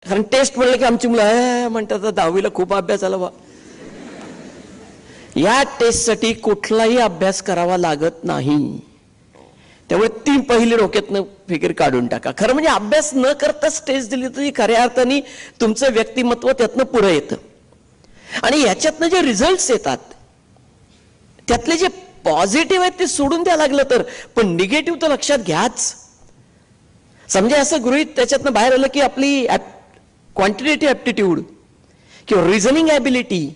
कारण टेस्ट म्हणलं की आमची मुलं म्हणतात 10वीला खूप अभ्यास झाला बा. या टेस्टसाठी कुठलाही अभ्यास करावा लागत नाही. त्यामुळे 3 पहिली डोक्यातनं फिकीर काढून टाका. खरं म्हणजे अभ्यास न करताच टेस्ट दिली तरी खऱ्या अर्थाने तुमचं व्यक्तिमत्व त्यातनं पुढे येतं. आणि याच्यातनं जे रिझल्ट्स येतात त्यातले जे पॉझिटिव्ह आहेत ते सोडून द्यायला लागलं तर, पण निगेटिव्ह तर लक्षात घ्याच. समजा असं गृहीत त्याच्यातनं बाहेर आलं की आपली क्वांटिटेटिव्ह ॲप्टिट्यूड किंवा रिझनिंग ॲबिलिटी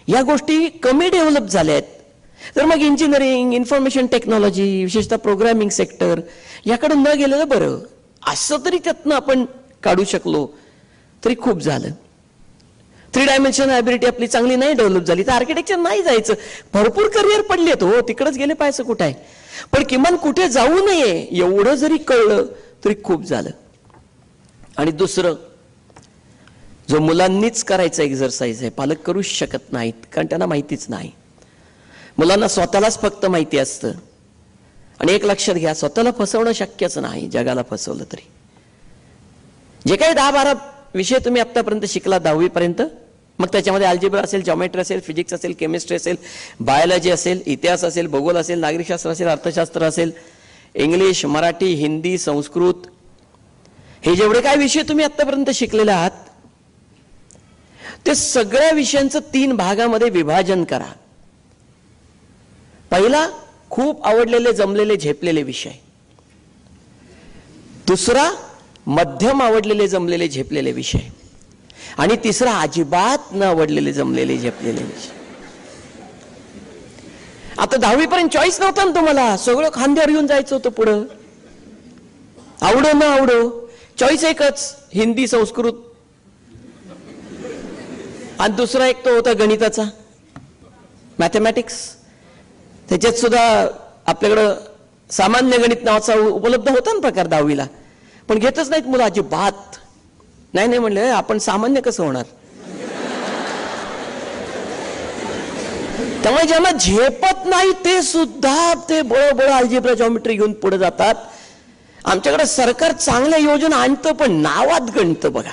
या गोष्टी कमी डेव्हलप झाल्या आहेत, तर मग इंजिनिअरिंग, इन्फॉर्मेशन टेक्नॉलॉजी, विशेषतः प्रोग्रामिंग सेक्टर याकडे न गेलेलं बरं. असं तरी त्यातनं आपण काढू शकलो तरी खूप झालं. 3 डायमेन्शनल ॲबिलिटी आपली चांगली नाही डेव्हलप झाली तर आर्किटेक्चर नाही जायचं. भरपूर करिअर पडलेत हो, तिकडेच गेले पाहायचं कुठं आहे. पण किमान कुठे जाऊ नये एवढं जरी कळलं तरी खूप झालं. आणि दुसरं, जो मुलांनीच करायचा एक्झरसाइज आहे, पालक करूच शकत नाहीत कारण त्यांना माहितीच नाही. मुलांना स्वतःलाच फक्त माहिती असतं. आणि एक लक्षात घ्या, स्वतःला फसवणं शक्यच नाही, जगाला फसवलं तरी. जे काही 10-12 विषय तुम्ही आतापर्यंत शिकला 10वी पर्यंत, मग त्याच्यामध्ये अल्जेब्रा असेल, जॉमेट्री असेल, फिजिक्स असेल, केमिस्ट्री असेल, बायोलॉजी असेल, इतिहास असेल, भूगोल असेल, नागरिकशास्त्र असेल, अर्थशास्त्र असेल, इंग्लिश, मराठी, हिंदी, संस्कृत, हे जेवढे काय विषय तुम्ही आतापर्यंत शिकलेले आहात ते सगळ्या विषयांचं 3 भागामध्ये विभाजन करा. पहिला, खूप आवडलेले, जमलेले, झेपलेले विषय. दुसरा, मध्यम आवडलेले, जमलेले, झेपलेले विषय. आणि तिसरा, अजिबात न आवडलेले, जमलेले, झेपलेले विषय. आता 10वी पर्यंत चॉईस नव्हता ना तुम्हाला, सगळं खांद्यावर घेऊन जायचं होतं पुढं. आवडो न आवडो चॉईस एकच, हिंदी, संस्कृत. आणि दुसरा एक तो होता गणिताचा, मॅथमॅटिक्स. त्याच्यात सुद्धा आपल्याकडं सामान्य गणित नावाचा उपलब्ध होता ना प्रकार 10वीला, पण घेतच नाहीत मुलं अजिबात. नाही म्हणले आपण सामान्य कसं होणार. त्यामुळे ज्यांना झेपत नाही ते सुद्धा ते बळबळ अल्जेब्रा, जॉमेट्री घेऊन पुढे जातात. आमच्याकडे सरकार चांगल्या योजना आणतं पण नावात गणित बघा.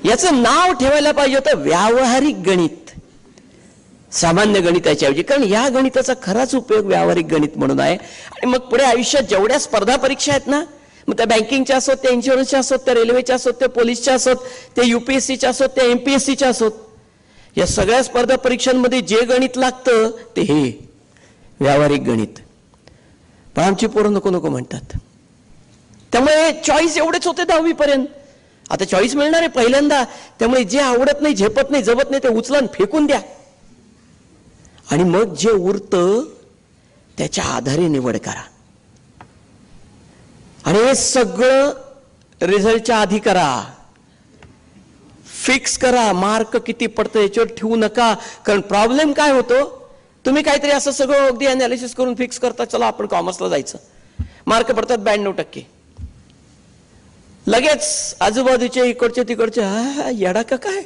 याचं नाव ठेवायला पाहिजे होतं व्यावहारिक गणित, सामान्य गणिताच्या ऐवजी. कारण या गणिताचा खराच उपयोग व्यावहारिक गणित म्हणून आहे. आणि मग पुढे आयुष्यात जेवढ्या स्पर्धा परीक्षा आहेत ना, मग त्या बँकिंगच्या असोत, त्या इन्शुरन्सच्या असोत, त्या रेल्वेच्या असोत, त्या पोलीसच्या असोत, त्या UPSCच्या असोत, त्या MPSCच्या असोत, या सगळ्या स्पर्धा परीक्षांमध्ये जे गणित लागतं ते हे व्यावहारिक गणित. पण आमची पोरं नको नको म्हणतात. त्यामुळे चॉईस एवढेच होते 10वी पर्यंत. आता चॉईस मिळणार आहे पहिल्यांदा, त्यामुळे जे आवडत नाही, झेपत नाही, जमत नाही ते उचलून फेकून द्या. आणि मग जे उरतं त्याच्या आधारे निवड करा. आणि हे सगळं रिझल्टच्या आधी करा, फिक्स करा. मार्क किती पडतं याच्यावर ठेवू नका. कारण प्रॉब्लेम काय होतो, तुम्ही काहीतरी असं सगळं अगदी अनालिसिस करून फिक्स करता, चला आपण कॉमर्सला जायचं, मार्क पडतात 92%. लगेच आजूबाजूचे इकडचे तिकडचे येडा का काय,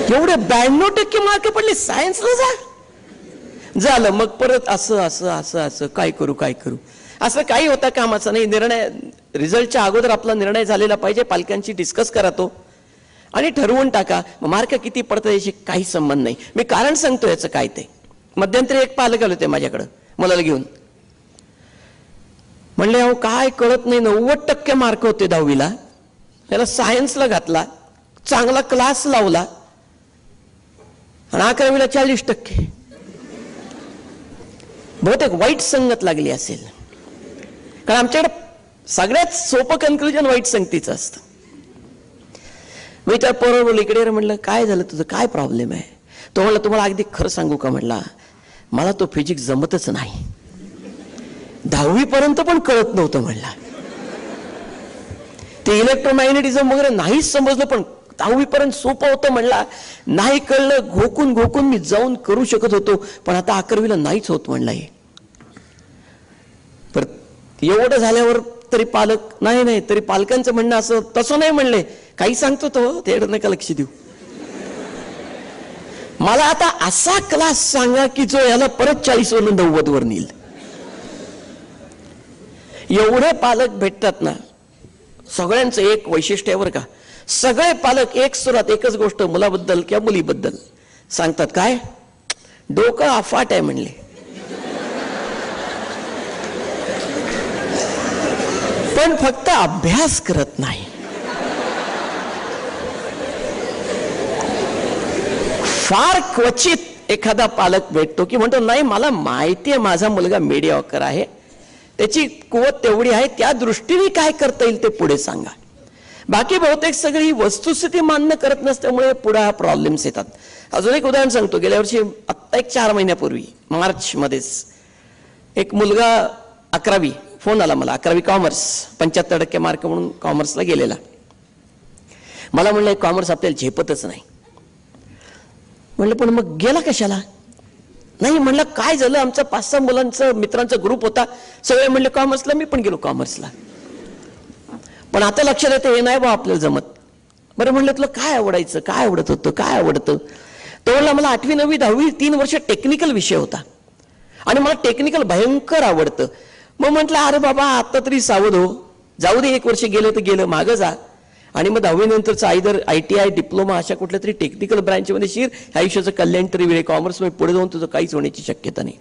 एवढे 92% मार्क पडले, सायन्सला जा. झालं मग परत असं असं असं असं काय करू काय करू. असं काही होता कामाचा नाही. निर्णय रिझल्टच्या अगोदर आपला निर्णय झालेला पाहिजे. पालकांशी डिस्कस करा तो आणि ठरवून टाका. मार्क किती पडतं याशी काही संबंध नाही. मी कारण सांगतो याचं काय ते. मध्यंतरी एक पालक आले होते माझ्याकडं मुलाला घेऊन. म्हणले अहो काय कळत नाही, 90% मार्क होते 10वीला, त्याला सायन्सला घातला, चांगला क्लास लावला आणि 11वीला 40%. बहुतेक वाईट संगत लागली असेल. कारण आमच्याकडे सगळ्यात सोपं कन्क्लुजन वाईट संगतीचं असतं. मी त्या पोरावर बोललो इकडे, म्हणलं काय झालं तुझं, काय प्रॉब्लेम आहे. तो म्हणला तुम्हाला अगदी खरं सांगू का, म्हणला मला तो फिजिक्स जमतच नाही, 10वी पर्यंत पण कळत नव्हतं. म्हणला ते इलेक्ट्रोमॅग्नेटिझम वगैरे नाहीच समजलं, पण 10वी पर्यंत सोपं होतं. म्हणला नाही कळलं, घोकून घोकून मी जाऊन करू शकत होतो, पण आता 11वीला नाहीच होत. म्हणला हे पर एवढं झाल्यावर तरी पालक नाही तरी पालकांचं म्हणणं असं तसं नाही म्हणले, काही सांगतो तो ते नका लक्ष देऊ, मला आता असा क्लास सांगा की जो याला परत 40 वरून 90 वर नेईल. एवढे पालक भेटतात ना, सगळ्यांचं एक वैशिष्ट्य आहे बरं का, सगळे पालक एक सुरात एकच गोष्ट मुलाबद्दल किंवा मुलीबद्दल सांगतात, काय डोकं अफाट आहे म्हणले. पण फक्त अभ्यास करत नाही. फार क्वचित एखादा पालक भेटतो की म्हणतो, नाही मला माहिती आहे माझा मुलगा मीडियाकर आहे, त्याची कुवत तेवढी आहे, त्या दृष्टीने काय करता येईल ते पुढे सांगा. बाकी बहुतेक सगळी ही वस्तुस्थिती मान्य करत नसल्यामुळे पुढे हा प्रॉब्लेम्स येतात. अजून एक उदाहरण सांगतो. गेल्या वर्षी आत्ता एक 4 महिन्यापूर्वी मार्च मध्येच एक मुलगा 11वी फोन आला मला, 11वी कॉमर्स 75% मार्क म्हणून कॉमर्सला गेलेला. मला म्हणलं कॉमर्स आपल्याला झेपतच नाही. म्हणलं पण मग गेला कशाला? नाही म्हणलं काय झालं, आमचा 5-6 मुलांचा मित्रांचा ग्रुप होता, सगळे म्हणले कॉमर्सला, मी पण गेलो कॉमर्सला. पण आता लक्षात येतं हे नाही बा आपल्याला जमत. बरं म्हणलं तुला काय आवडायचं, काय आवडत होतं, काय आवडतं? तो म्हणला मला 8वी 9वी 10वी 3 वर्ष टेक्निकल विषय होता आणि मला टेक्निकल भयंकर आवडतं. मग म्हटलं अरे बाबा आता तरी सावध हो, जाऊ दे 1 वर्ष गेलं तर गेलं, मागं जा आणि मग 10वी नंतरचं आयदर ITI डिप्लोमा अशा कुठल्या तरी टेक्निकल ब्रँचमध्ये शिर, आयुष्याचं कल्याण तरी वेळ. कॉमर्समध्ये पुढे जाऊन तुझं काहीच होण्याची शक्यता नाही.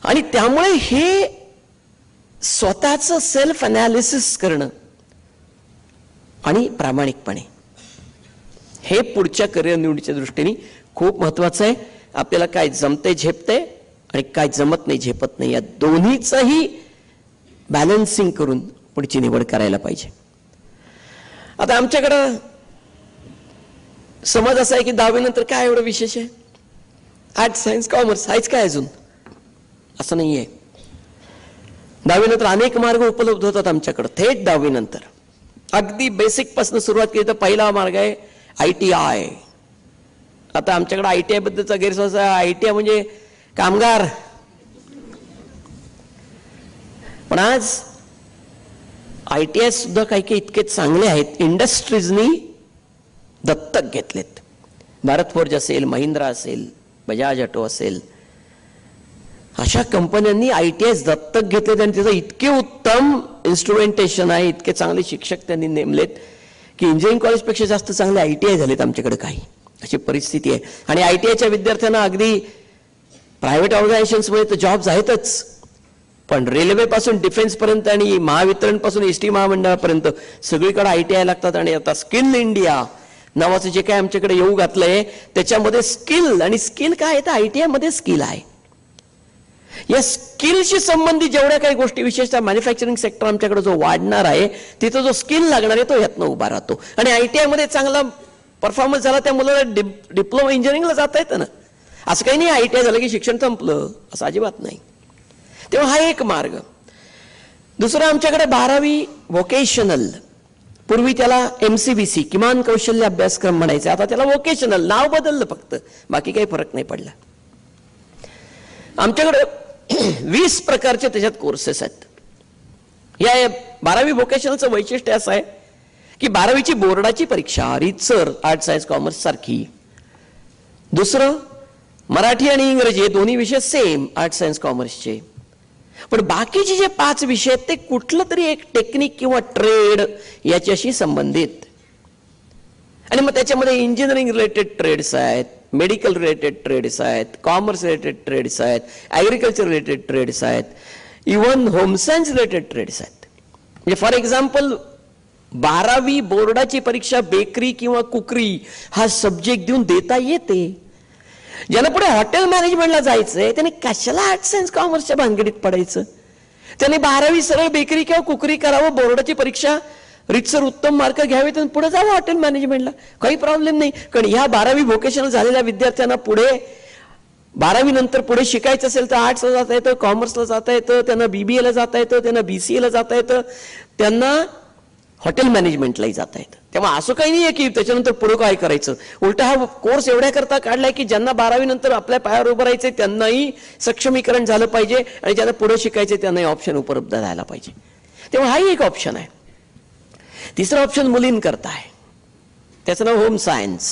आणि त्यामुळे हे स्वतःचं सेल्फ अनालिसिस करणं आणि प्रामाणिकपणे हे पुढच्या करिअर निवडीच्या दृष्टीने खूप महत्वाचं आहे. आपल्याला काय जमते झेपते आणि काय जमत नाही झेपत नाही, या दोन्हीचंही बॅलन्सिंग करून पुढची निवड करायला पाहिजे. आता आमच्याकडं समज असा आहे की 10वी नंतर काय एवढं विशेष आहे, आर्ट्स सायन्स कॉमर्स आहेच काय अजून, असं नाही आहे. 10वी नंतर अनेक मार्ग उपलब्ध होतात आमच्याकडं. थेट 10वी नंतर अगदी बेसिक पासून सुरुवात केली तर पहिला मार्ग आहे ITI. आता आमच्याकडे ITI बद्दलचा गैरसमज आहे, ITI म्हणजे कामगार. पण आज ITI सुद्धा काही काही इतके चांगले आहेत, इंडस्ट्रीजनी दत्तक घेतलेत. भारत फोर्ज असेल, महिंद्रा असेल, बजाज ऑटो असेल, अशा कंपन्यांनी ITI दत्तक घेतलेत आणि त्याचं इतके उत्तम इन्स्ट्रुमेंटेशन आहे, इतके चांगले शिक्षक त्यांनी नेमलेत की इंजिनिअरिंग कॉलेजपेक्षा जास्त चांगले ITI झालेत आमच्याकडे काही, अशी परिस्थिती आहे. आणि ITIच्या विद्यार्थ्यांना अगदी प्रायव्हेट ऑर्गनायझेशन्समध्ये तर जॉब्स आहेतच, पण रेल्वे पासून डिफेन्स पर्यंत आणि महावितरण पासून एसटी महामंडळापर्यंत सगळीकडे ITI लागतात. आणि आता स्किल इंडिया नावाचं जे काय आमच्याकडे येऊ घातलंय त्याच्यामध्ये स्किल, आणि स्किल काय आहे तर ITI मध्ये स्किल आहे. या स्किलशी संबंधित जेवढ्या काही गोष्टी, विशेषतः मॅन्युफॅक्चरिंग सेक्टर आमच्याकडे जो वाढणार आहे, तिथं जो स्किल लागणार आहे तो यातनं उभा राहतो. आणि ITI मध्ये चांगला परफॉर्मन्स झाला त्या मुलाला डिप्लोमा इंजिनिअरिंगला जाता येतं ना. असं काही नाही ITI झालं की शिक्षण संपलं, असं अजिबात नाही. तेव्हा हा एक मार्ग. दुसरा आमच्याकडे 12वी व्होकेशनल, पूर्वी त्याला MCBC किमान कौशल्य अभ्यासक्रम म्हणायचे, आता त्याला व्होकेशनल नाव बदललं फक्त, बाकी काही फरक नाही पडला. आमच्याकडे 20 प्रकारचे त्याच्यात कोर्सेस आहेत. या 12वी व्होकेशनलचं वैशिष्ट्य असं आहे की 12वीची बोर्डाची परीक्षा रीतसर आर्ट्स सायन्स कॉमर्स सारखी. दुसरं मराठी आणि इंग्रजी हे दोन्ही विषय सेम आर्ट्स सायन्स कॉमर्सचे. पण बाकीचे जे 5 विषय आहेत ते कुठलं तरी एक टेक्निक किंवा ट्रेड याच्याशी संबंधित. आणि मग त्याच्यामध्ये इंजिनिअरिंग रिलेटेड ट्रेड्स आहेत, मेडिकल रिलेटेड ट्रेड्स आहेत, कॉमर्स रिलेटेड ट्रेड्स आहेत, ॲग्रिकल्चर रिलेटेड ट्रेड्स आहेत, even home science related trades आहेत. म्हणजे फॉर एक्झाम्पल 12वी बोर्डाची परीक्षा बेकरी किंवा कुकरी हा सब्जेक्ट देऊन देता येते. ज्यांना पुढे हॉटेल मॅनेजमेंटला जायचंय त्याने कशाला आर्ट्स सायन्स कॉमर्सच्या भानगडीत पडायचं? त्याने 12वी सरळ बेकरी किंवा कुकरी करावं, बोर्डाची परीक्षा रीतसर उत्तम मार्क घ्यावेत आणि पुढे जावं हॉटेल मॅनेजमेंटला, काही प्रॉब्लेम नाही. कारण ह्या 12वी व्होकेशनल झालेल्या विद्यार्थ्यांना पुढे 12वी नंतर पुढे शिकायचं असेल तर आर्ट्सला जाता येतं, कॉमर्सला जाता येतं, त्यांना BBAला जाता येतं, त्यांना BCAला जाता येतं, त्यांना हॉटेल मॅनेजमेंटलाही जाता येतं. तेव्हा असं काही नाही आहे की त्याच्यानंतर पुढे काय करायचं. उलटा हा कोर्स एवढ्याकरता काढलाय की ज्यांना 12वी नंतर आपल्या पायावर उभं राहायचंय त्यांनाही सक्षमीकरण झालं पाहिजे आणि ज्यांना पुढे शिकायचे त्यांनाही ऑप्शन उपलब्ध झाला पाहिजे. तेव्हा हाही एक ऑप्शन आहे. तिसरा ऑप्शन मुलींकरता आहे, त्याचं नाव होम सायन्स.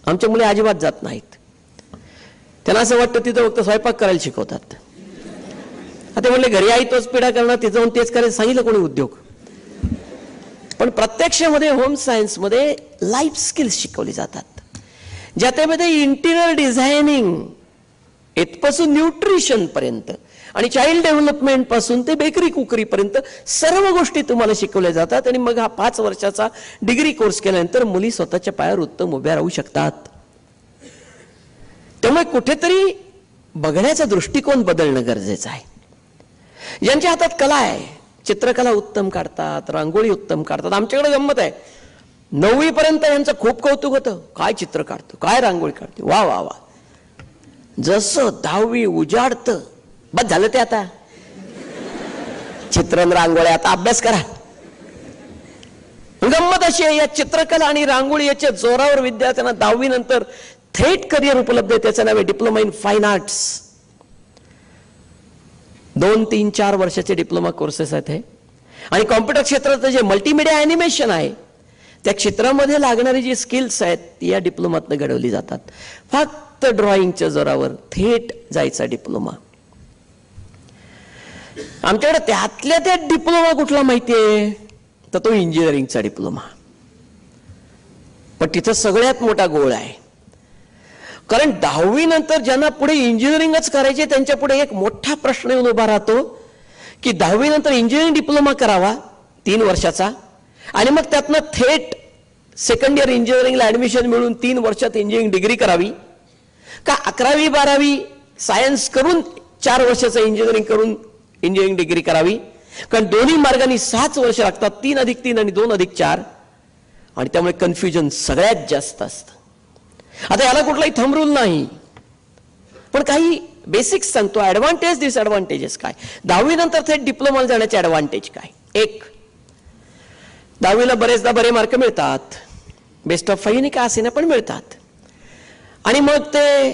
आमच्या मुली अजिबात जात नाहीत. त्यांना असं वाटतं तिथं फक्त स्वयंपाक करायला शिकवतात. आता म्हणले घरी आई तोच पिढा करणार, तिथं जाऊन तेच करायचं सांगितलं कोणी उद्योग. पण प्रत्यक्षामध्ये होम सायन्समध्ये लाईफ स्किल्स शिकवली जातात, ज्याच्यामध्ये इंटिरियर डिझायनिंग इथपासून न्यूट्रिशन पर्यंत आणि चाइल्ड डेव्हलपमेंट पासून ते बेकरी कुकरी पर्यंत सर्व गोष्टी तुम्हाला शिकवल्या जातात. आणि मग हा 5 वर्षाचा डिग्री कोर्स केल्यानंतर मुली स्वतःच्या पायावर उत्तम उभ्या राहू शकतात. त्यामुळे कुठेतरी बघण्याचा दृष्टिकोन बदलणं गरजेचं आहे. ज्यांच्या हातात कला आहे, चित्रकला उत्तम काढतात, रांगोळी उत्तम काढतात. आमच्याकडे गंमत आहे, 9वी पर्यंत यांचं खूप कौतुक होतं, काय चित्र काढतो, काय रांगोळी काढतो, वा वा वा. जसं 10वी उजाडतं बस झालं ते आता चित्रण रांगोळ्या, आता अभ्यास करा. गंमत अशी आहे, या चित्रकला आणि रांगोळी याच्या जोरावर विद्यार्थ्यांना 10वी नंतर थेट करिअर उपलब्ध आहे. त्याचं नाव आहे डिप्लोमा इन फाईन आर्ट्स. 2, 3, 4 वर्षाचे डिप्लोमा कोर्सेस आहेत हे. आणि कॉम्प्युटर क्षेत्राचं जे मल्टीमीडिया ॲनिमेशन आहे त्या क्षेत्रामध्ये लागणारी जी स्किल्स आहेत ती या डिप्लोमातनं घडवली जातात. फक्त ड्रॉइंगच्या जोरावर थेट जायचा डिप्लोमा. आमच्याकडे त्यातल्या त्यात डिप्लोमा कुठला माहितीये तर तो इंजिनिअरिंगचा डिप्लोमा. पण तिथं सगळ्यात मोठा गोळ आहे, कारण 10वी नंतर ज्यांना पुढे इंजिनिअरिंगच करायचे त्यांच्या पुढे एक मोठा प्रश्न येऊन उभा राहतो की 10वी नंतर इंजिनिअरिंग डिप्लोमा करावा 3 वर्षाचा आणि मग त्यातनं थेट सेकंड इयर इंजिनिअरिंगला ऍडमिशन मिळून 3 वर्षात इंजिनिअरिंग डिग्री करावी, का 11वी 12वी सायन्स करून 4 वर्षाचं इंजिनिअरिंग करून इंजिनिअरिंग डिग्री करावी. कारण दोन्ही मार्गाने 6 वर्ष लागतात, 3 अधिक 3 आणि 2 अधिक 4. आणि त्यामुळे कन्फ्युजन सगळ्यात जास्त असतं. आता याला कुठलाही थंब रूल नाही, पण काही बेसिक्स सांगतो. ऍडव्हान्टेज डिसएडव्हान्टेजेस काय, 10वी नंतर थेट डिप्लोमाला जाण्याचे ऍडव्हान्टेज काय. एक, 10वीला बरेचदा बरे मार्क मिळतात, बेस्ट ऑफ 5 का असे ना पण मिळतात. आणि मग ते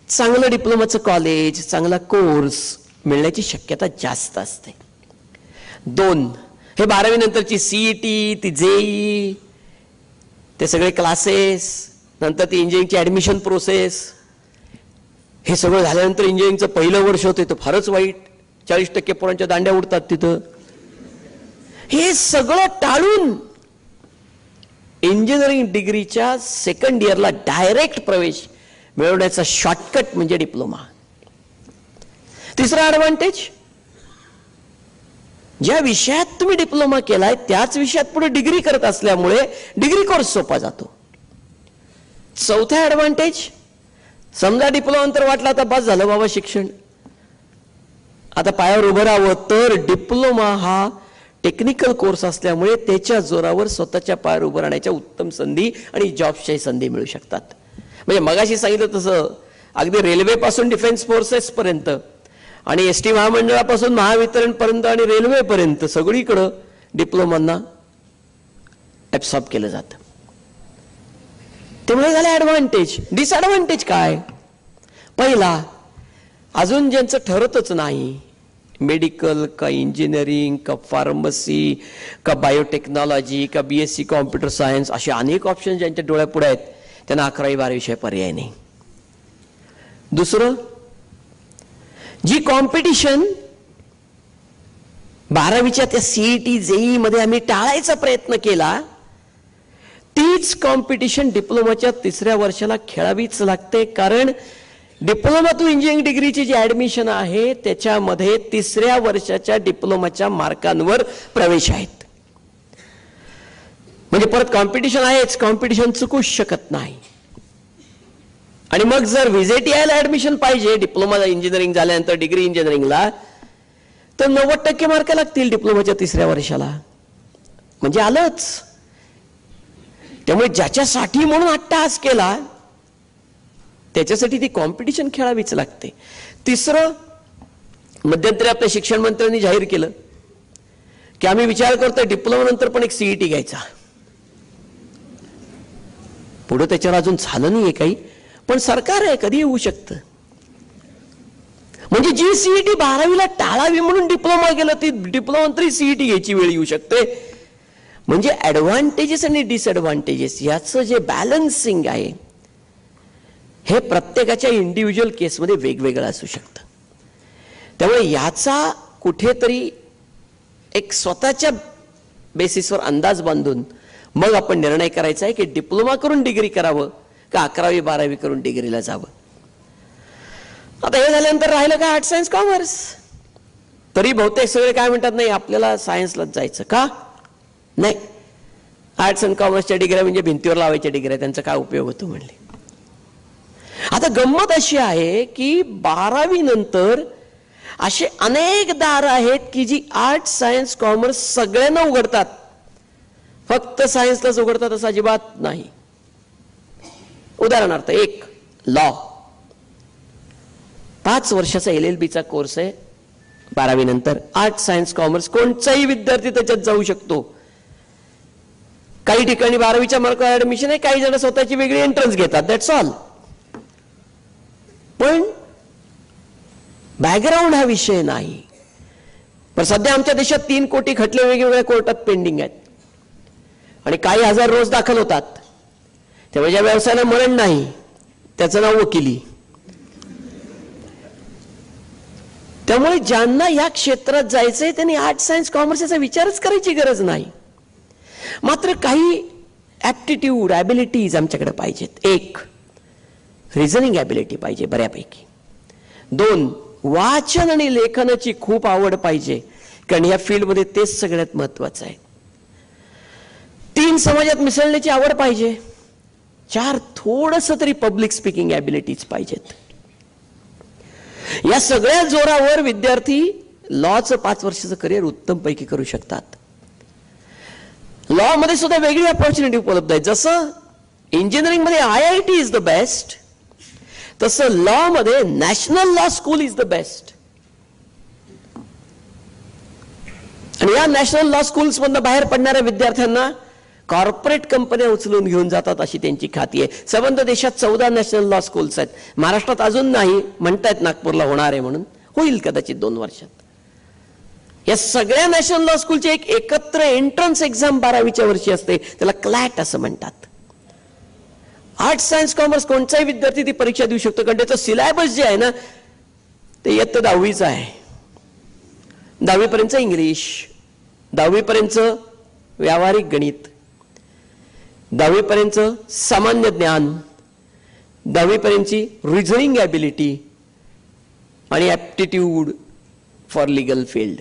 चांगलं डिप्लोमाचं कॉलेज, चांगला कोर्स मिळण्याची शक्यता जास्त असते. 2, हे 12वी नंतरची सीईटी, ती जेई, ते सगळे क्लासेस, नंतर ती इंजिनिअरिंगची ऍडमिशन प्रोसेस, हे सगळं झाल्यानंतर इंजिनिअरिंगचं पहिलं वर्ष होतं तर फारच वाईट, 40% पोरांच्या दांड्या उडतात तिथं. हे सगळं टाळून इंजिनिअरिंग डिग्रीच्या सेकंड इयरला डायरेक्ट प्रवेश मिळवण्याचा शॉर्टकट म्हणजे डिप्लोमा. तिसरा ऍडव्हान्टेज, ज्या विषयात तुम्ही डिप्लोमा केलाय त्याच विषयात पुढे डिग्री करत असल्यामुळे डिग्री कोर्स सोपा जातो. चौथा ऍडव्हान्टेज, समजा डिप्लोमा नंतर वाटलं आता बस झालं बाबा शिक्षण, आता पायावर उभं राहावं, तर डिप्लोमा हा टेक्निकल कोर्स असल्यामुळे त्याच्या जोरावर स्वतःच्या पायावर उभं राहण्याच्या उत्तम संधी आणि जॉबच्याही संधी मिळू शकतात. म्हणजे मगाशी सांगितलं तसं अगदी रेल्वे पासून डिफेन्स फोर्सेस पर्यंत आणि एसटी महामंडळापासून महावितरण पर्यंत आणि रेल्वे पर्यंत सगळीकडं डिप्लोमांना ऍब्सॉर्ब केलं जातं. त्यामुळे झालं ऍडव्हान्टेज. डिसएडव्हान्टेज काय, पहिला, अजून ज्यांचं ठरतच नाही, मेडिकल का इंजिनिअरिंग का फार्मसी का बायोटेक्नॉलॉजी का BSc कॉम्प्युटर सायन्स, असे अनेक ऑप्शन ज्यांच्या डोळ्यापुढे आहेत त्यांना 11वी 12वी शिवाय पर्याय नाही. दुसरं, जी कॉम्पिटिशन 12वीच्या त्या सीईटी जेई मध्ये आम्ही टाळायचा प्रयत्न केला, तीच कॉम्पिटिशन डिप्लोमाच्या 3ऱ्या वर्षाला खेळावीच लागते. कारण diploma to engineering डिग्रीची G admission आहे त्याच्यामध्ये 3ऱ्या वर्षाच्या डिप्लोमाच्या मार्कांवर प्रवेश आहेत. म्हणजे परत कॉम्पिटिशन आहेच, कॉम्पिटिशन चुकूच शकत नाही. आणि मग जर VJTIला ऍडमिशन पाहिजे डिप्लोमा इंजिनिअरिंग झाल्यानंतर डिग्री इंजिनिअरिंगला, तर 90% मार्क लागतील डिप्लोमाच्या 3ऱ्या वर्षाला, म्हणजे आलंच. त्यामुळे ज्याच्यासाठी म्हणून अट्टहास केला त्याच्यासाठी ती कॉम्पिटिशन खेळावीच लागते. तिसरं, मध्यंतरी आपल्या शिक्षण मंत्र्यांनी जाहीर केलं की आम्ही विचार करतोय डिप्लोमा नंतर पण एक सीईटी घ्यायचा. पुढे त्याच्यावर अजून झालं नाहीये काही, पण सरकार आहे, कधी होऊ शकतं. म्हणजे जी सीईटी 12वीला टाळावी म्हणून डिप्लोमा गेलं, ती डिप्लोमा नंतर सीईटी घ्यायची वेळ येऊ शकते. म्हणजे ऍडव्हान्टेजेस आणि डिसएडव्हान्टेजेस याचं जे बॅलन्सिंग आहे हे प्रत्येकाच्या इंडिव्हिज्युअल केसमध्ये वेगवेगळं असू शकतं. त्यामुळे याचा कुठेतरी एक स्वतःच्या बेसिसवर अंदाज बांधून मग आपण निर्णय करायचा आहे की डिप्लोमा करून डिग्री करावं का 11वी 12वी करून डिग्रीला जावं. आता हे झाल्यानंतर राहिलं का आर्ट्स सायन्स कॉमर्स. तरी बहुतेक सगळे काय म्हणतात, नाही आपल्याला सायन्सलाच जायचं. का नाही, आर्ट्स अँड कॉमर्सच्या डिग्र्या म्हणजे भिंतीवर लावायच्या डिग्र्या, त्यांचा काय उपयोग होतो म्हणले. आता गंमत अशी आहे की 12वी नंतर असे अनेक दार आहेत की जी आर्ट्स सायन्स कॉमर्स सगळ्यांना उघडतात, फक्त सायन्सलाच उघडतात असं अजिबात नाही. उदाहरणार्थ एक लॉ, 5 वर्षाचा LLB चा कोर्स आहे 12वी नंतर. आर्ट्स सायन्स कॉमर्स कोणताही विद्यार्थी त्याच्यात जाऊ शकतो. काही ठिकाणी 12वीच्या मार्कावर ऍडमिशन आहे, काही जण स्वतःची वेगळी एंट्रन्स घेतात, दॅट्स ऑल. पण बॅकग्राऊंड हा विषय नाही. पण सध्या आमच्या देशात 3 कोटी खटले वेगवेगळ्या कोर्टात पेंडिंग आहेत आणि काही हजार रोज दाखल होतात. त्यामुळे ज्या व्यवसायाला मरण नाही त्याचं नाव वकिली. त्यामुळे ज्यांना या क्षेत्रात जायचंय त्यांनी आर्ट्स सायन्स कॉमर्स याचा विचारच करायची गरज नाही. मात्र काही ऍप्टिट्यूड ॲबिलिटीज आमच्याकडे पाहिजेत. 1 रिझनिंग ॲबिलिटी पाहिजे बऱ्यापैकी. 2 वाचन आणि लेखनाची खूप आवड पाहिजे, कारण या फील्डमध्ये तेच सगळ्यात महत्वाचं आहे. 3 समाजात मिसळण्याची आवड पाहिजे. 4 थोडंसं तरी पब्लिक स्पीकिंग ॲबिलिटीज पाहिजेत. या सगळ्या जोरावर विद्यार्थी लॉचं 5 वर्षाचं करिअर उत्तम पैकी करू शकतात. लॉ मध्ये सुद्धा वेगळी अपॉर्च्युनिटी उपलब्ध आहे. जसं इंजिनिअरिंग मध्ये IIT इज द बेस्ट, तसं लॉ मध्ये national law school is the best. आणि या नॅशनल लॉ स्कूल्स मधनं बाहेर पडणाऱ्या विद्यार्थ्यांना कॉर्पोरेट कंपन्या उचलून घेऊन जातात अशी त्यांची खाती आहे. संबंध देशात 14 नॅशनल लॉ स्कूल्स आहेत. महाराष्ट्रात अजून नाही, म्हणतायत नागपूरला होणार आहे म्हणून, होईल कदाचित 2 वर्षात. या सगळ्या नॅशनल लॉ स्कूलची एक एकत्र एंट्रन्स एक्झाम 12वीच्या वर्षी असते, त्याला क्लॅट असं म्हणतात. आर्ट्स सायन्स कॉमर्स कोणताही विद्यार्थी ती परीक्षा देऊ शकतो, कारण त्याचं सिलेबस जे आहे ना ते इयत्ता 10वीचं आहे. 10वी पर्यंत इंग्लिश, 10वी पर्यंत व्यावहारिक गणित, 10वी पर्यंत सामान्य ज्ञान, 10वी पर्यंतची रिझनिंग ॲबिलिटी आणि ॲप्टिट्यूड फॉर लिगल फील्ड.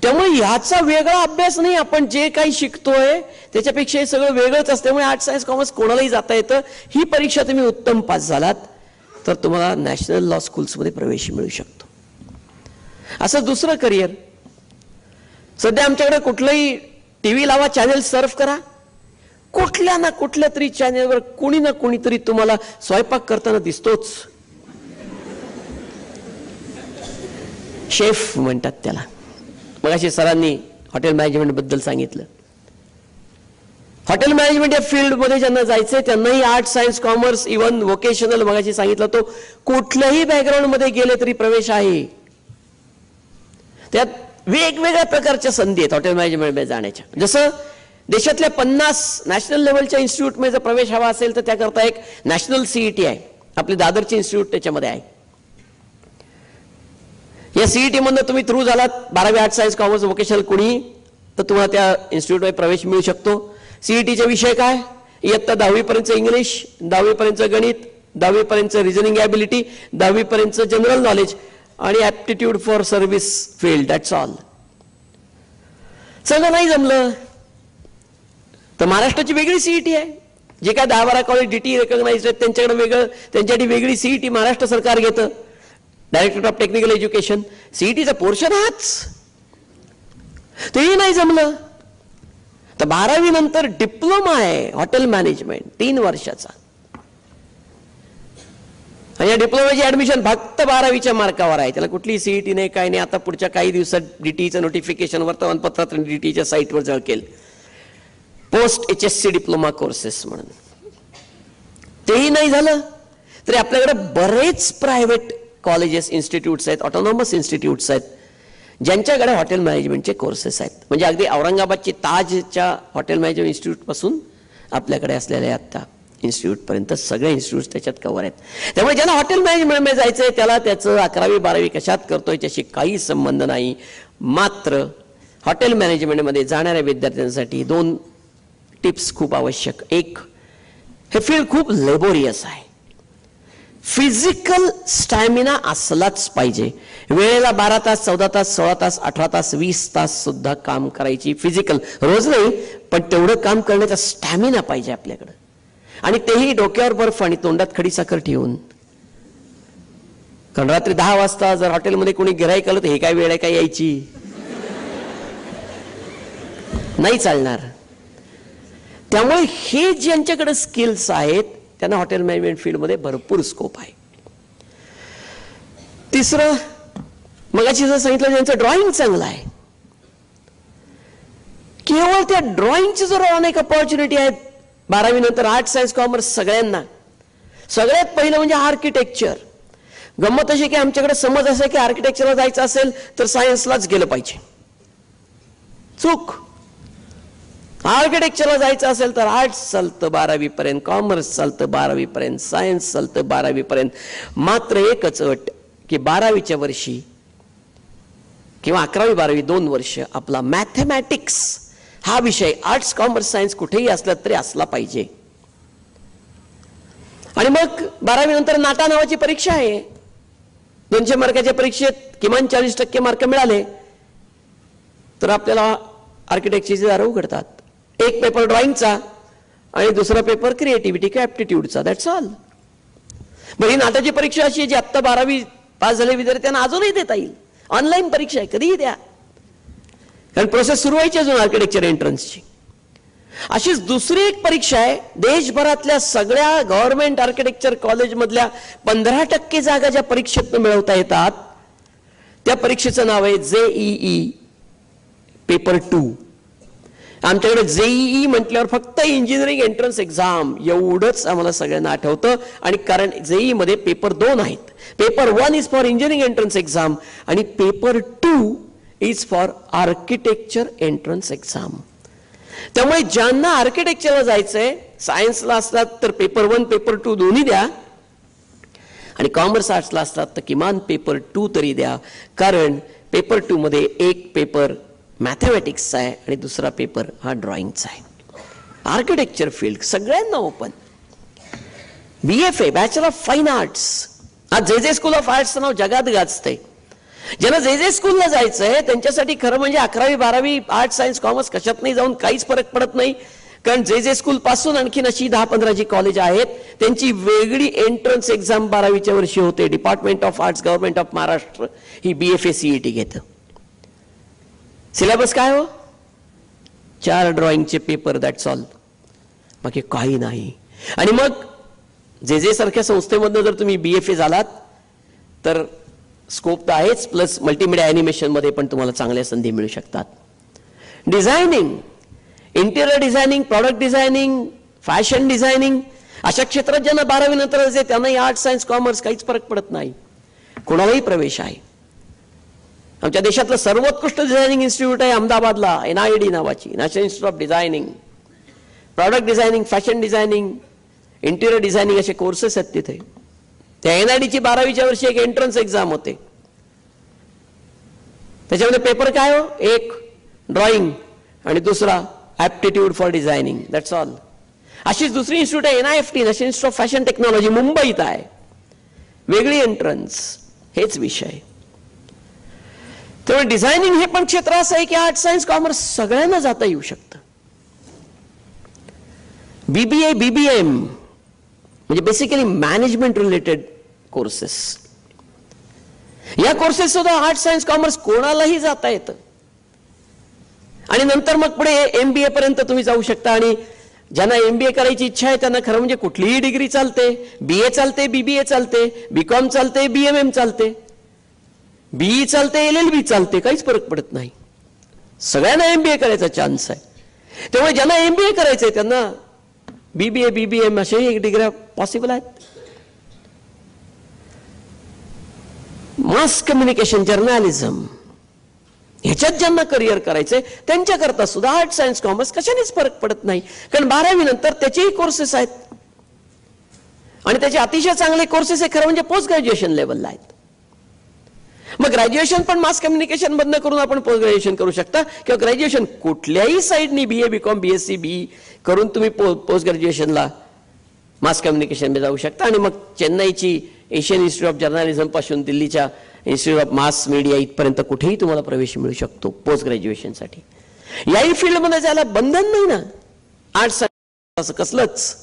त्यामुळे ह्याचा वेगळा अभ्यास नाही. आपण जे काही शिकतोय त्याच्यापेक्षा हे सगळं वेगळंच असतं. त्यामुळे आर्ट्स सायन्स कॉमर्स कोणालाही जाता येतं. ही परीक्षा तुम्ही उत्तम पास झालात तर तुम्हाला नॅशनल लॉ स्कूल्समध्ये प्रवेश मिळू शकतो. असं दुसरं करिअर, सध्या आमच्याकडे कुठलंही टीव्ही लावा, चॅनेल सर्फ करा, कुठल्या ना कुठल्या तरी चॅनेलवर कोणी ना कोणीतरी तुम्हाला स्वयंपाक करताना दिसतोच. शेफ म्हणतात त्याला. मगाशी सरांनी हॉटेल मॅनेजमेंट बद्दल सांगितलं. हॉटेल मॅनेजमेंट या फील्डमध्ये ज्यांना जायचंय त्यांनाही arts science commerce even vocational मगाशी सांगितलं तो कुठल्याही बॅकग्राऊंड मध्ये गेले तरी प्रवेश आहे. त्यात वेगवेगळ्या प्रकारच्या संधी आहेत हॉटेल मॅनेजमेंटमध्ये जाण्याच्या. जसं देशातल्या 50 नॅशनल लेवलच्या इन्स्टिट्यूटमध्ये जर प्रवेश हवा असेल तर त्याकरता एक नॅशनल CET आहे. आपली दादरची इन्स्टिट्यूट त्याच्यामध्ये आहे. या CET मधनं तुम्ही थ्रू झालात 12वी आर्ट्स सायन्स कॉमर्स व्होकेशनल कुणी तर तुम्हाला त्या इन्स्टिट्यूटमध्ये प्रवेश मिळू शकतो. CETचे विषय काय? इयत्ता 10वी पर्यंत इंग्लिश, 10वी पर्यंत गणित, 10वी पर्यंत रिझनिंग ॲबिलिटी, 10वी पर्यंत जनरल नॉलेज आणि aptitude for service field, that's all. सगळं नाही जमलं तर महाराष्ट्राची वेगळी CET आहे. जे काय 10-12 कॉलेज DT रिकॉग्नाइज्ड आहेत त्यांच्याकडे वेगळं, त्यांच्यासाठी वेगळी CET महाराष्ट्र सरकार घेतं, डायरेक्टरेट ऑफ टेक्निकल एज्युकेशन. CETचा पोर्शन हाच. तेही नाही जमलं तर 12वी नंतर डिप्लोमा आहे हॉटेल मॅनेजमेंट 3 वर्षाचा. आणि या डिप्लोमाची ऍडमिशन फक्त 12वीच्या मार्कावर आहे. त्याला कुठली CET नाही, काय नाही. आता पुढच्या काही दिवसात DTचं नोटिफिकेशन वर्तमानपत्रात DTच्या साईटवर झळकेल, पोस्ट HSC डिप्लोमा कोर्सेस म्हणून. तेही नाही झालं तरी आपल्याकडे बरेच प्रायव्हेट कॉलेजेस इन्स्टिट्यूट्स आहेत, ऑटोनॉमस इन्स्टिट्यूट्स आहेत ज्यांच्याकडे हॉटेल मॅनेजमेंटचे कोर्सेस आहेत. म्हणजे अगदी औरंगाबादची ताजच्या हॉटेल मॅनेजमेंट इन्स्टिट्यूट पासून आपल्याकडे असलेल्या आता इन्स्टिट्यूट पर्यंत सगळे इन्स्टिट्यूट त्याच्यात कव्हर आहेत. त्यामुळे ज्याला हॉटेल मॅनेजमेंटमध्ये जायचंय त्याला त्याचं 11वी 12वी कशात करतोय त्याशी काही संबंध नाही. मात्र हॉटेल मॅनेजमेंटमध्ये जाणाऱ्या विद्यार्थ्यांसाठी 2 टिप्स खूप आवश्यक. एक, हे फील्ड खूप लेबोरियस आहे. फिजिकल स्टॅमिना असलाच पाहिजे. वेळेला 12 तास 14 तास 16 तास 18 तास 20 तास सुद्धा काम करायची फिजिकल, रोज नाही पण तेवढं काम करण्याचा स्टॅमिना पाहिजे आपल्याकडं. आणि तेही डोक्यावर बर्फ आणि तोंडात खडीसाखर ठेवून. कारण रात्री 10 वाजता जर हॉटेलमध्ये कोणी गिऱ्हाईक आलं तर हे काय वेळ आहे काय यायची, नाही चालणार. त्यामुळे हे ज्यांच्याकडे स्किल्स आहेत त्यांना हॉटेल मॅनेजमेंट फील्डमध्ये भरपूर स्कोप आहे. तिसरं, मगाशी जर सांगितलं ज्यांचं ड्रॉइंग चांगलं आहे, केवळ त्या ड्रॉइंगची जर अनेक अपॉर्च्युनिटी आहेत 12वी नंतर. आर्ट सायन्स कॉमर्स सगळ्यांना. सगळ्यात पहिलं म्हणजे आर्किटेक्चर. गंमत अशी की आमच्याकडे समज असे की आर्किटेक्चरला जायचं असेल तर सायन्सलाच गेलं पाहिजे. चूक. आर्किटेक्चरला जायचं असेल तर आर्ट्स चालतं 12वी पर्यंत, कॉमर्स चालतं 12वी पर्यंत, सायन्स चालतं 12वी पर्यंत. मात्र एकच अट की 12वीच्या वर्षी किंवा 11वी 12वी 2 वर्ष आपला मॅथमॅटिक्स हा विषय, आर्ट्स कॉमर्स सायन्स कुठेही असला तरी असला पाहिजे. आणि मग 12वी नंतर नाटा नावाची परीक्षा आहे. 200 मार्काच्या परीक्षेत किमान 40% मार्क मिळाले तर आपल्याला आर्किटेक्चरचे दार उघडतात. एक पेपर ड्रॉइंगचा आणि दुसरा पेपर क्रिएटिव्हिटी किंवा ऍप्टिट्यूडचा. That's all. मग ही नाटाची परीक्षा अशी आहे जी आत्ता 12वी पास झाले विद्यार्थ्यांना अजूनही देता येईल. ऑनलाईन परीक्षा आहे, कधीही द्या. कारण प्रोसेस सुरू व्हायची अजून आर्किटेक्चर एंट्रन्सची. अशीच दुसरी एक परीक्षा आहे. देशभरातल्या सगळ्या गव्हर्नमेंट आर्किटेक्चर कॉलेजमधल्या 15% जागा ज्या परीक्षेत मिळवता येतात त्या परीक्षेचं नाव आहे JEE पेपर 2. आमच्याकडे JEE म्हटल्यावर फक्त इंजिनिअरिंग एंट्रन्स एक्झाम एवढंच आम्हाला सगळ्यांना आठवतं. आणि कारण JEE मध्ये पेपर 2 आहेत. Paper 1 is for engineering entrance exam आणि paper 2 is for architecture entrance exam. त्यामुळे ज्यांना आर्किटेक्चरला जायचंय, सायन्सला असतात तर पेपर 1 पेपर 2 दोन्ही द्या आणि कॉमर्स आर्ट्सला असतात तर किमान पेपर 2 तरी द्या. कारण पेपर 2 मध्ये एक पेपर मॅथमॅटिक्सचा आहे आणि दुसरा पेपर हा ड्रॉइंगचा आहे. आर्किटेक्चर फील्ड सगळ्यांना open. BFA bachelor of fine arts. आज JJ स्कूल ऑफ आर्ट्सचं नाव जगात गाजतंय. ज्यांना JJ स्कूलला जायचंय त्यांच्यासाठी खरं म्हणजे 11वी 12वी आर्ट सायन्स कॉमर्स कशात नाही जाऊन काहीच फरक पडत नाही. कारण JJ स्कूल पासून आणखीन अशी 10-15 जी कॉलेज आहेत त्यांची वेगळी एंट्रन्स एक्झाम 12वीच्या वर्षी होते. Department of arts government of Maharashtra he BFA CET घेतं. सिलेबस काय हो? 4 ड्रॉइंगचे पेपर, दॅट्स ऑल. बाकी काही नाही. आणि मग JJ सारख्या संस्थेमधनं जर तुम्ही BFA झालात तर स्कोप तर आहेच, प्लस मल्टीमीडिया ॲनिमेशन मध्ये पण तुम्हाला चांगल्या संधी मिळू शकतात. Designing, interior designing, product designing, fashion designing अशा क्षेत्रात ज्यांना 12वी नंतर असेल त्यांनाही आर्ट सायन्स कॉमर्स काहीच फरक पडत नाही. कोणालाही प्रवेश आहे. आमच्या देशातलं सर्वोत्कृष्ट डिझायनिंग इन्स्टिट्यूट आहे अहमदाबादला, NID नावाची, national institute of designing. Product designing, fashion designing, interior designing असे कोर्सेस आहेत तिथे. त्या NIDची 12वीच्या वर्षी एक एंट्रन्स एक्झाम होते. त्याच्यामध्ये पेपर काय हो? एक ड्रॉइंग आणि दुसरा aptitude for designing. That's all. अशीच दुसरी इन्स्टिट्यूट आहे NIFT, national institute of fashion technology, मुंबईत आहे. वेगळी एंट्रन्स. हेच विषय. त्यामुळे डिझायनिंग हे पण क्षेत्र असं आहे की आर्ट सायन्स कॉमर्स सगळ्यांना जाता येऊ शकतं. BBA BBM म्हणजे बेसिकली मॅनेजमेंट रिलेटेड कोर्सेस. या कोर्सेस सुद्धा आर्ट सायन्स कॉमर्स कोणालाही जाता येतं. आणि नंतर मग पुढे MBA पर्यंत तुम्ही जाऊ शकता. आणि ज्यांना MBA करायची इच्छा आहे त्यांना खरं म्हणजे कुठलीही डिग्री चालते. BA चालते, BBA चालते, BCom चालते, BMM चालते, BE चालते, LLB चालते, काहीच फरक पडत नाही. सगळ्यांना MBA करायचा चान्स आहे. त्यामुळे ज्यांना MBA करायचंय त्यांना BBA BBM अशाही डिग्र्या पॉसिबल आहेत. मास कम्युनिकेशन, जर्नलिझम ह्याच्यात ज्यांना करिअर करायचंय त्यांच्याकरता सुद्धा आर्ट सायन्स कॉमर्स कशानेच फरक पडत नाही. कारण 12वी नंतर त्याचेही कोर्सेस आहेत आणि त्याचे अतिशय चांगले कोर्सेस हे खरं म्हणजे पोस्ट ग्रॅज्युएशन लेवलला आहेत. मग ग्रॅज्युएशन पण मास कम्युनिकेशन बंद करून आपण पोस्ट ग्रॅज्युएशन करू शकता, किंवा ग्रॅज्युएशन कुठल्याही साईडनी BA BCom BSc BE करून तुम्ही पोस्ट ग्रॅज्युएशनला मास कम्युनिकेशन जाऊ शकता. आणि मग चेन्नईची एशियन इन्स्टिट्यूट ऑफ जर्नलिझम पासून दिल्लीच्या इन्स्टिट्यूट ऑफ मास मीडिया इथपर्यंत कुठेही तुम्हाला प्रवेश मिळू शकतो पोस्ट ग्रॅज्युएशनसाठी. याही फील्डमध्ये जायला बंधन नाही ना आर्ट्स असं कसलंच.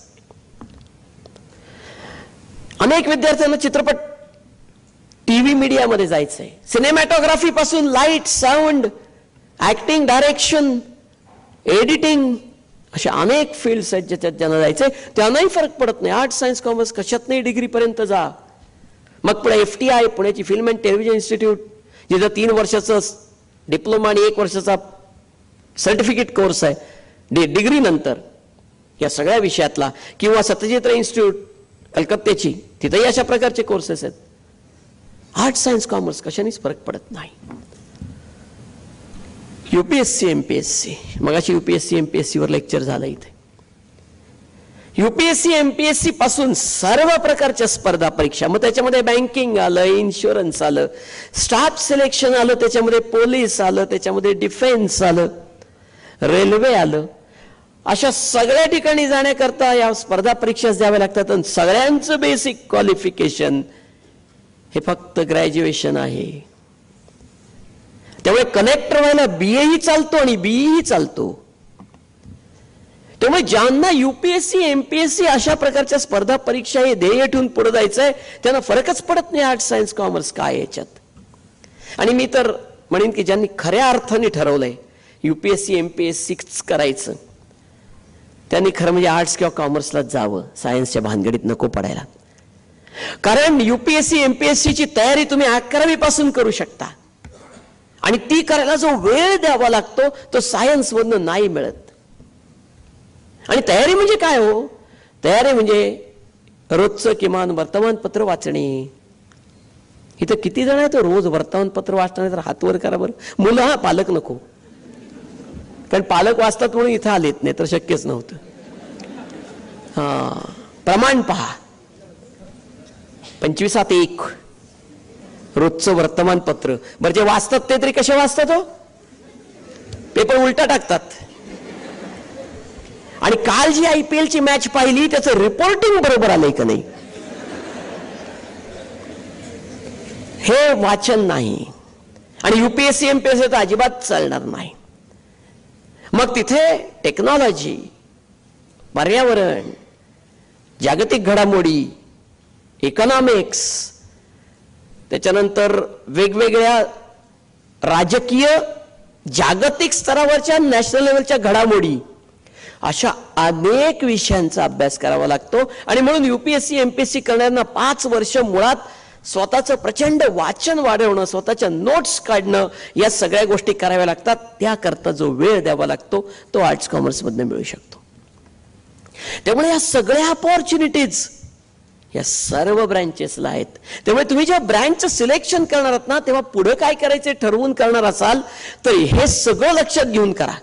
अनेक विद्यार्थ्यांना चित्रपट टीव्ही मीडियामध्ये जायचंय. सिनेमॅटोग्राफी पासून light sound acting direction editing अशा अनेक फील्ड्स आहेत ज्याच्यात ज्यांना जायचंय. त्यांनाही फरक पडत नाही. आर्ट्स सायन्स कॉमर्स कशात नाही डिग्रीपर्यंत जा. मग पुढे FTI पुण्याची फिल्म अँड टेलिव्हिजन इन्स्टिट्यूट जिथं 3 वर्षाचं डिप्लोमा आणि 1 वर्षाचा सर्टिफिकेट कोर्स आहे डिग्री नंतर या सगळ्या विषयातला, किंवा सत्यजित रे इन्स्टिट्यूट कलकत्त्याची तिथेही अशा प्रकारचे कोर्सेस आहेत. आर्ट्स सायन्स कॉमर्स कशानेच फरक पडत नाही. UPSC MPSC मगाशी UPSC MPSC वर लेक्चर झालं इथे. UPSC MPSC पासून सर्व प्रकारच्या स्पर्धा परीक्षा, मग त्याच्यामध्ये बँकिंग आलं, इन्शुरन्स आलं, स्टाफ सिलेक्शन आलं, त्याच्यामध्ये पोलीस आलं, त्याच्यामध्ये डिफेन्स आलं, रेल्वे आलं, अशा सगळ्या ठिकाणी जाण्याकरता या स्पर्धा परीक्षा द्याव्या लागतात. आणि सगळ्यांचं बेसिक क्वालिफिकेशन हे फक्त ग्रॅज्युएशन आहे. त्यामुळे कनेक्टर व्हायला BA ही चालतो आणि BE ही चालतो. त्यामुळे ज्यांना UPSC MPSC अशा प्रकारच्या स्पर्धा परीक्षा हे ध्येय ठेवून पुढे जायचंय त्यांना फरकच पडत नाही आर्ट्स सायन्स कॉमर्स काय याच्यात. आणि मी तर म्हणेन की ज्यांनी खऱ्या अर्थाने ठरवलंय UPSC MPSC करायचं त्यांनी खरं म्हणजे आर्ट्स किंवा कॉमर्सलाच जावं, सायन्सच्या भानगडीत नको पडायला. कारण UPSC MPSC ची तयारी तुम्ही 11वी पासून करू शकता आणि ती करायला जो वेळ द्यावा लागतो तो सायन्स मधनं नाही मिळत. आणि तयारी म्हणजे काय हो? तयारी म्हणजे रोजचं किमान वर्तमानपत्र वाचणे. इथं किती जण आहेत रोज वर्तमानपत्र वाचणार? तर हात वर करा बरं. मुलं हा, पालक नको, कारण पालक वाचतात म्हणून इथं आलेत, नाही तर शक्यच नव्हतं. प्रमाण पहा, 25-1 रोजचं वर्तमानपत्र. बरं, जे वाचतात ते तरी कसे वाचतात हो? पेपर उलटा टाकतात. आणि काल जी IPL ची मॅच पाहिली त्याचं रिपोर्टिंग बरोबर आलंय का नाही हे वाचन नाही. आणि UPSC MPSC तर अजिबात चालणार नाही. मग तिथे टेक्नॉलॉजी, पर्यावरण, जागतिक घडामोडी, इकॉनॉमिक्स, त्याच्यानंतर वेगवेगळ्या राजकीय जागतिक स्तरावरच्या नॅशनल लेवलच्या घडामोडी, अशा अनेक विषयांचा अभ्यास करावा लागतो. आणि म्हणून UPSC MPSC करणाऱ्यांना 5 वर्ष मुळात स्वतःचं प्रचंड वाचन वाढवणं, स्वतःच्या नोट्स काढणं, या सगळ्या गोष्टी कराव्या लागतात. त्याकरता जो वेळ द्यावा लागतो तो आर्ट्स कॉमर्स मधून मिळू शकतो. त्यामुळे या सगळ्या अपॉर्च्युनिटीज या सर्व ब्रँचेसला आहेत. त्यामुळे तुम्ही जेव्हा ब्रँचचं सिलेक्शन करणार आहात ना, तेव्हा पुढे काय करायचे ठरवून करणार असाल तर हे सगळं लक्षात घेऊन करा.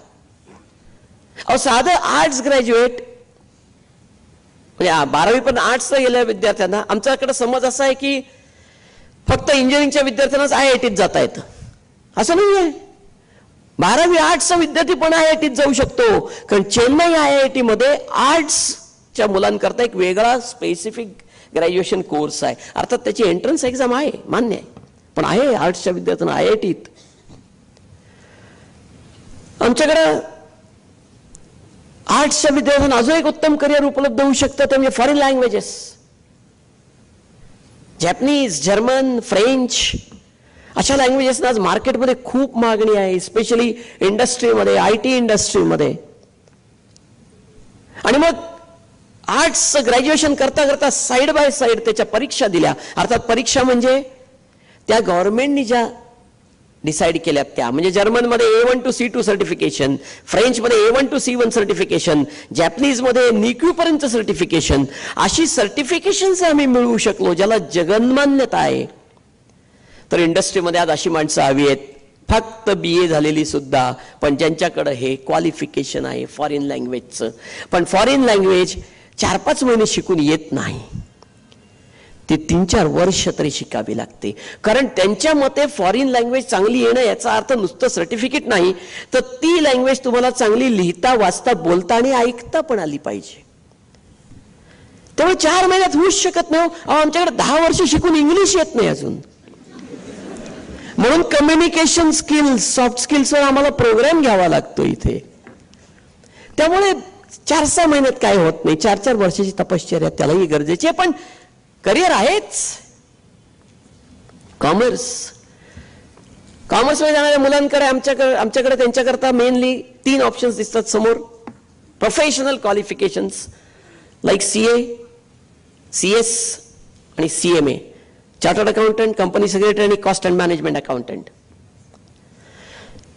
साधं आर्ट्स ग्रॅज्युएट म्हणजे 12वी पण आर्ट्सला गेल्या विद्यार्थ्यांना आमच्याकडे समज असा आहे की फक्त इंजिनिअरिंगच्या विद्यार्थ्यांनाच IITत जाता येतं, असं नाही आहे. 12वी आर्ट्सचा विद्यार्थी पण IITत जाऊ शकतो. कारण चेन्नई IIT मध्ये आर्ट्सच्या मुलांकरता एक वेगळा स्पेसिफिक ग्रॅज्युएशन कोर्स आहे. अर्थात त्याची एंट्रन्स एक्झाम आहे, मान्य आहे, पण आहे आर्ट्सच्या विद्यार्थ्यांना IITत. आमच्याकडे आर्ट्सच्या विद्यार्थ्यांना अजून एक उत्तम करिअर उपलब्ध होऊ शकतं ते म्हणजे foreign languages. Japanese, German, French अशा लँग्वेजेसना आज मार्केटमध्ये खूप मागणी आहे, स्पेशली इंडस्ट्रीमध्ये, IT इंडस्ट्रीमध्ये. आणि मग आर्ट्स ग्रॅज्युएशन करता करता साइड बाय साइड त्याच्या परीक्षा दिल्या. अर्थात परीक्षा म्हणजे त्या गव्हर्नमेंटनी ज्या डिसाईड केल्यात त्या, म्हणजे जर्मनमध्ये A1 to C2 सर्टिफिकेशन, फ्रेंचमध्ये A1 to C1 सर्टिफिकेशन, जॅपनीजमध्ये NICU पर्यंत सर्टिफिकेशन, अशी सर्टिफिकेशन्स आम्ही मिळवू शकलो ज्याला जगन्मान्यता आहे. तर इंडस्ट्रीमध्ये आज अशी माणसं हवी आहेत फक्त BA झालेली सुद्धा, पण ज्यांच्याकडे हे क्वालिफिकेशन आहे फॉरेन लँग्वेजचं. पण फॉरेन लँग्वेज 4-5 महिने शिकून येत नाही. ती 3-4 वर्ष तरी शिकावी लागते. कारण त्यांच्या मते फॉरेन लँग्वेज चांगली येणं याचा अर्थ नुसतं सर्टिफिकेट नाही, तर ती लँग्वेज तुम्हाला चांगली लिहिता वाचता बोलता आणि ऐकता पण आली पाहिजे. त्यामुळे 4 महिन्यात होऊच शकत नाही. आमच्याकडे 10 वर्ष शिकून इंग्लिश येत नाही अजून. म्हणून कम्युनिकेशन स्किल्स, सॉफ्ट स्किल्सवर आम्हाला प्रोग्राम घ्यावा लागतो इथे. त्यामुळे 4-6 महिन्यात काय होत नाही. 4-4 वर्षाची तपश्चर्या त्यालाही गरजेची आहे. पण करिअर आहेच. कॉमर्समध्ये जाणाऱ्या मुलांकडे आमच्याकडे त्यांच्याकरता मेनली 3 ऑप्शन्स दिसतात समोर. Professional qualifications like CA, CS आणि CMA, chartered accountant, company secretary आणि कॉस्ट अँड मॅनेजमेंट अकाउंटंट.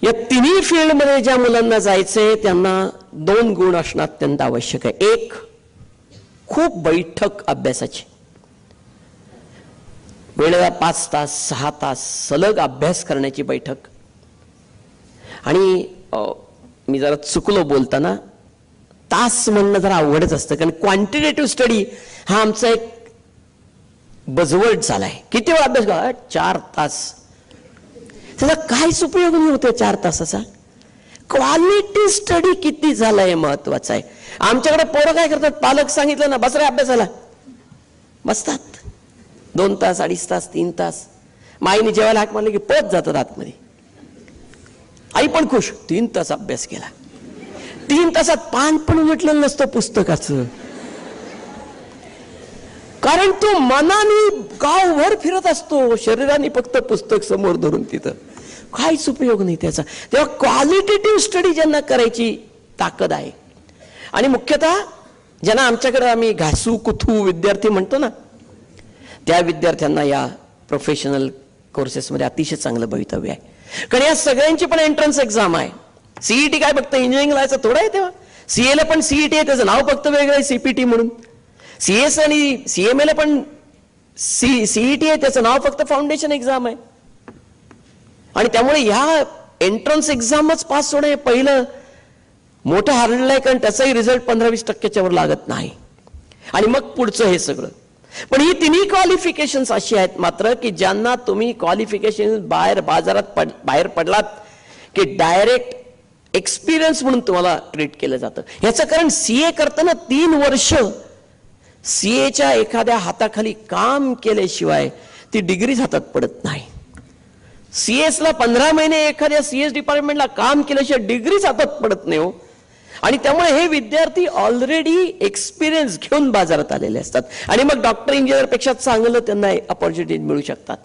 या तिन्ही फील्डमध्ये ज्या मुलांना जायचंय त्यांना 2 गुण असणं अत्यंत आवश्यक आहे. एक, खूप बैठक अभ्यासाची, वेळेला 5 तास 6 तास सलग अभ्यास करण्याची बैठक. आणि मी जरा चुकलो बोलताना, तास म्हणणं जरा अवघडच असतं, कारण क्वांटिटेटिव्ह स्टडी हा आमचा एक बजवर्ड झालाय. किती वेळ अभ्यास करा? 4 तास. त्याचा काहीच उपयोग नाही होतो 4 तासाचा. क्वालिटी स्टडी किती झालाय महत्वाचा आहे. आमच्याकडे पोरं काय करतात, पालक सांगितलं ना बस रे अभ्यासाला, बसतात 2 तास 2.5 तास 3 तास. माईने जेवायला हाक मारली की पळत जातात आतमध्ये. आई पण खुश, 3 तास अभ्यास केला. 3 तासात पान पण उलटलेलं नसतं पुस्तकाचं, कारण तो मनाने गावभर फिरत असतो, शरीराने फक्त पुस्तक समोर धरून तिथं. काहीच उपयोग नाही त्याचा. तेव्हा क्वालिटेटिव्ह स्टडी ज्यांना करायची ताकद आहे, आणि मुख्यतः ज्यांना आमच्याकडे आम्ही घासू कुथू विद्यार्थी म्हणतो ना, त्या विद्यार्थ्यांना या प्रोफेशनल कोर्सेसमध्ये अतिशय चांगलं भवितव्य आहे. कारण या सगळ्यांची पण एंट्रन्स एक्झाम आहे. CET काय फक्त इंजिनिअरिंगला यायचं थोडं आहे, तेव्हा CA ला पण CET आहे, त्याचं नाव फक्त वेगळं आहे CPT म्हणून. CS आणि CMA ला पण CET आहे, त्याचं नाव फक्त फाउंडेशन एक्झाम आहे. आणि त्यामुळे ह्या एंट्रन्स एक्झामच पास होणं हे पहिलं मोठं हार्डल आहे, कारण त्याचाही रिझल्ट 15-20% वर लागत नाही. आणि मग पुढचं हे सगळं. पण ही तिन्ही क्वालिफिकेशन्स अशी आहेत मात्र की ज्यांना तुम्ही क्वालिफिकेशन बाजारात बाहेर पडलात की डायरेक्ट एक्सपिरियन्स म्हणून तुम्हाला ट्रीट केलं जातं. याचं कारण CA करताना 3 वर्ष CAच्या एखाद्या हाताखाली काम केल्याशिवाय ती डिग्री हातात पडत नाही. CS ला 15 महिने एखाद्या CS डिपार्टमेंटला काम केल्याशिवाय डिग्रीच हातात पडत नाही हो. आणि त्यामुळे हे विद्यार्थी ऑलरेडी एक्सपिरियन्स घेऊन बाजारात आलेले असतात. आणि मग डॉक्टर इंजिनियर पेक्षा चांगलं त्यांना अपॉर्च्युनिटी मिळू शकतात.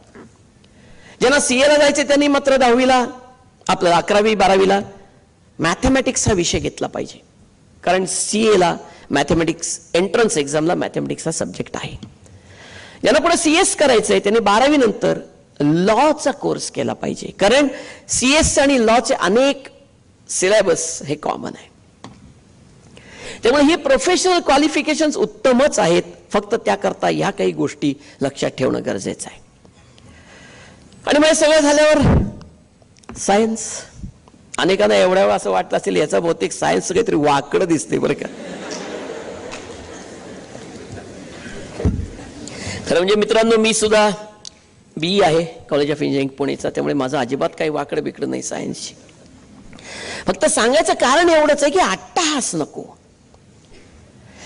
ज्यांना CA ला जायचे त्यांनी मात्र 10वीला आपल्याला 11वी-12वीला मॅथमॅटिक्स हा विषय घेतला पाहिजे, कारण CA ला मॅथमॅटिक्स एंट्रन्स एक्झामला मॅथमॅटिक्स हा सब्जेक्ट आहे. ज्यांना पुढे CS करायचंय त्यांनी 12वी नंतर लॉचा कोर्स केला पाहिजे, कारण CS आणि लॉचे अनेक सिलेबस हे कॉमन आहे. त्यामुळे हे प्रोफेशनल क्वालिफिकेशन्स उत्तमच आहेत, फक्त त्याकरता ह्या काही गोष्टी लक्षात ठेवणं गरजेचं आहे. आणि मग सगळं झाल्यावर सायन्स. अनेकांना एवढ्या वेळा असं वाटलं असेल याचा बहुतेक सायन्स काहीतरी वाकडं दिसते बरं का. खरं म्हणजे मित्रांनो, मी सुद्धा BE आहे कॉलेज ऑफ इंजिनिअरिंग पुणेचा, त्यामुळे माझं अजिबात काही वाकडं बिकडं नाही सायन्सची. फक्त सांगायचं कारण एवढंच आहे की अट्टाहास नको.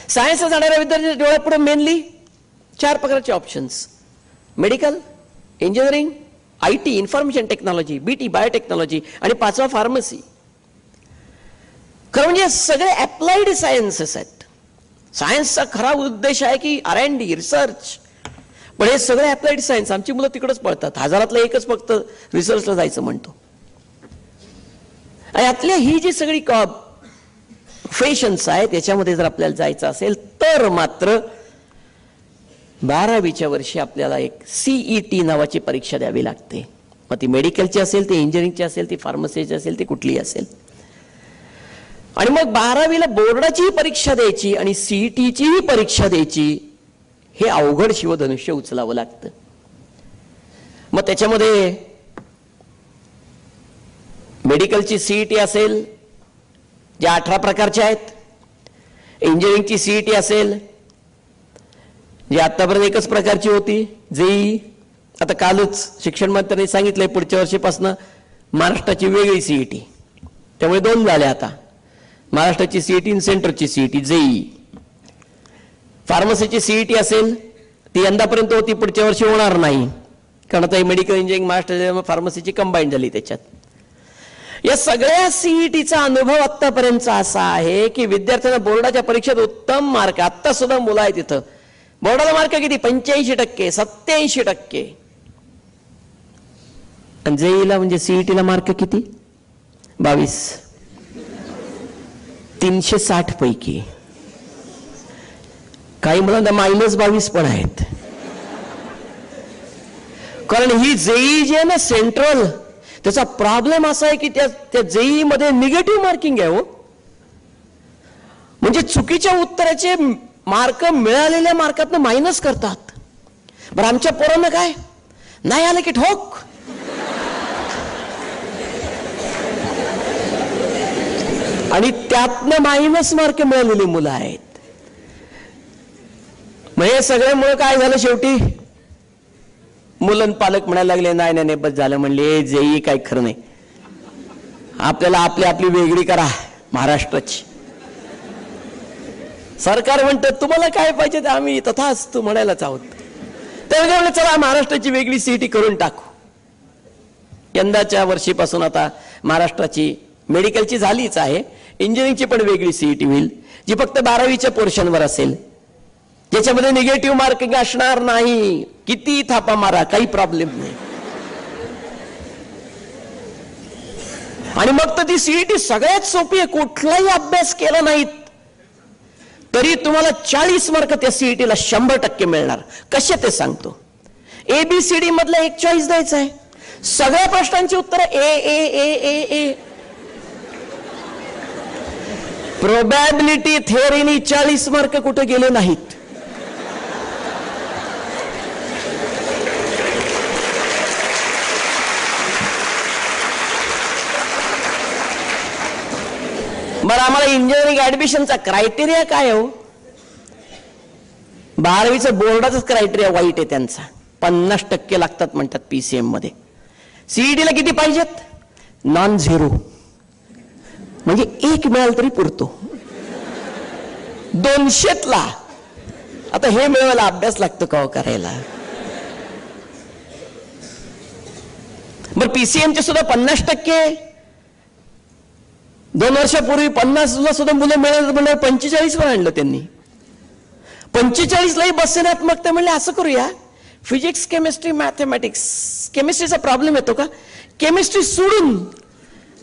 सायन्सला जाणाऱ्या विद्यार्थ्यांच्या डोळ्यापुढे मेनली 4 प्रकारचे options: medical, engineering, IT information technology, BT biotechnology आणि 5वा फार्मसी. खरं म्हणजे सगळे अप्लाइड सायन्सेस आहेत. सायन्सचा खरा उद्देश आहे की R&D रिसर्च, पण हे सगळे अप्लाइड सायन्स. आमची मुलं तिकडेच पळतात, 1000तला एकच फक्त रिसर्चला जायचं म्हणतो. यातल्या ही जी सगळी प्रोफेशन्स आहेत त्याच्यामध्ये जर आपल्याला जायचं असेल तर मात्र 12वीच्या वर्षी आपल्याला एक CET नावाची परीक्षा द्यावी लागते. मग ती मेडिकलची असेल, ती इंजिनिअरिंगची असेल, ती फार्मसीची असेल, ती कुठलीही असेल. आणि मग 12वीला बोर्डाचीही परीक्षा द्यायची आणि CETचीही परीक्षा द्यायची. हे अवघड शिवधनुष्य उचलावं लागतं. मग त्याच्यामध्ये मेडिकलची CET असेल ज्या 18 प्रकारच्या आहेत, इंजिनिअरिंगची CET असेल जी आतापर्यंत एकच प्रकारची होती जेई, आता कालच शिक्षण मंत्र्यांनी सांगितलंय पुढच्या वर्षीपासून महाराष्ट्राची वेगळी सीईटी, त्यामुळे 2 झाल्या आता, महाराष्ट्राची सीईटी आणि सेंट्रलची सीईटी जेई. फार्मसीची सीईटी असेल ती यंदापर्यंत होती, पुढच्या वर्षी होणार नाही, कारण आता मेडिकल इंजिनिअरिंग महाराष्ट्र फार्मसीची कंबाईन झाली त्याच्यात. या सगळ्या सीईटीचा अनुभव आतापर्यंतचा असा आहे की विद्यार्थ्यांना बोर्डाच्या परीक्षेत उत्तम मार्क, आता सुद्धा मुलं आहे तिथं, बोर्डाला मार्क किती 85%, 87%, आणि जेईला म्हणजे सीईटीला मार्क किती 22, 360 पैकी. काही मुलांना -22 पण आहेत, कारण ही जेई जी आहे ना सेंट्रल, त्याचा प्रॉब्लेम असा आहे की त्या जेई मध्ये निगेटिव्ह मार्किंग आहे हो, म्हणजे चुकीच्या उत्तराचे मार्क मिळालेल्या मार्कातनं मायनस करतात. बरं आमच्या पोरांना काय नाही आलं की ठोक, आणि त्यातनं मायनस मार्क मिळालेली मुलं आहेत. मग हे सगळ्यामुळे काय झालं, शेवटी मुलं पालक म्हणायला लागले नाही नाही बस झालं, म्हणले जेई काही खरं नाही, आपल्याला आपली वेगळी करा महाराष्ट्राची. सरकार म्हणतं तुम्हाला काय पाहिजे ते आम्ही तथास्तु म्हणायलाच आहोत. त्यामुळे चला महाराष्ट्राची वेगळी सीईटी करून टाकू. यंदाच्या वर्षीपासून आता महाराष्ट्राची मेडिकलची झालीच आहे, इंजिनिअरिंगची पण वेगळी सीईटी होईल, जी फक्त 12वीच्या पोर्शनवर असेल, ज्याच्यामध्ये निगेटिव्ह मार्किंग असणार नाही. किती थापा मारा काही प्रॉब्लेम नाही. आणि मग तर ती सीईटी सगळ्यात सोपी आहे, कुठलाही अभ्यास केला नाहीत तरी तुम्हाला 40 मार्क त्या सीईटीला 100% मिळणार. कसे ते सांगतो. ABCD मधला एक चॉईस द्यायचा आहे, सगळ्या प्रश्नांची उत्तर ए. प्रोबॅबिलिटी थेअरीनी 40 मार्क कुठे गेले नाहीत. बरं आम्हाला इंजिनिअरिंग ऍडमिशनचा क्रायटेरिया काय हो, 12वीचं बोर्डाचाच क्रायटेरिया वाईट आहे त्यांचा, 50% लागतात म्हणतात PCM मध्ये. सीईटीला किती पाहिजेत, नॉन-झिरो, म्हणजे 1 मिळाल तरी पुरतो 200तला. आता हे मिळवायला अभ्यास लागतो का करायला. बरं PCMचे सुद्धा 50%, 2 वर्षापूर्वी 50ला सुद्धा मुलं मिळालं म्हणजे 45 वर आणलं त्यांनी. 45लाही बसण्यात मग ते म्हणले असं करूया, फिजिक्स केमिस्ट्री मॅथमॅटिक्स, केमिस्ट्रीचा प्रॉब्लेम येतो का, केमिस्ट्री सोडून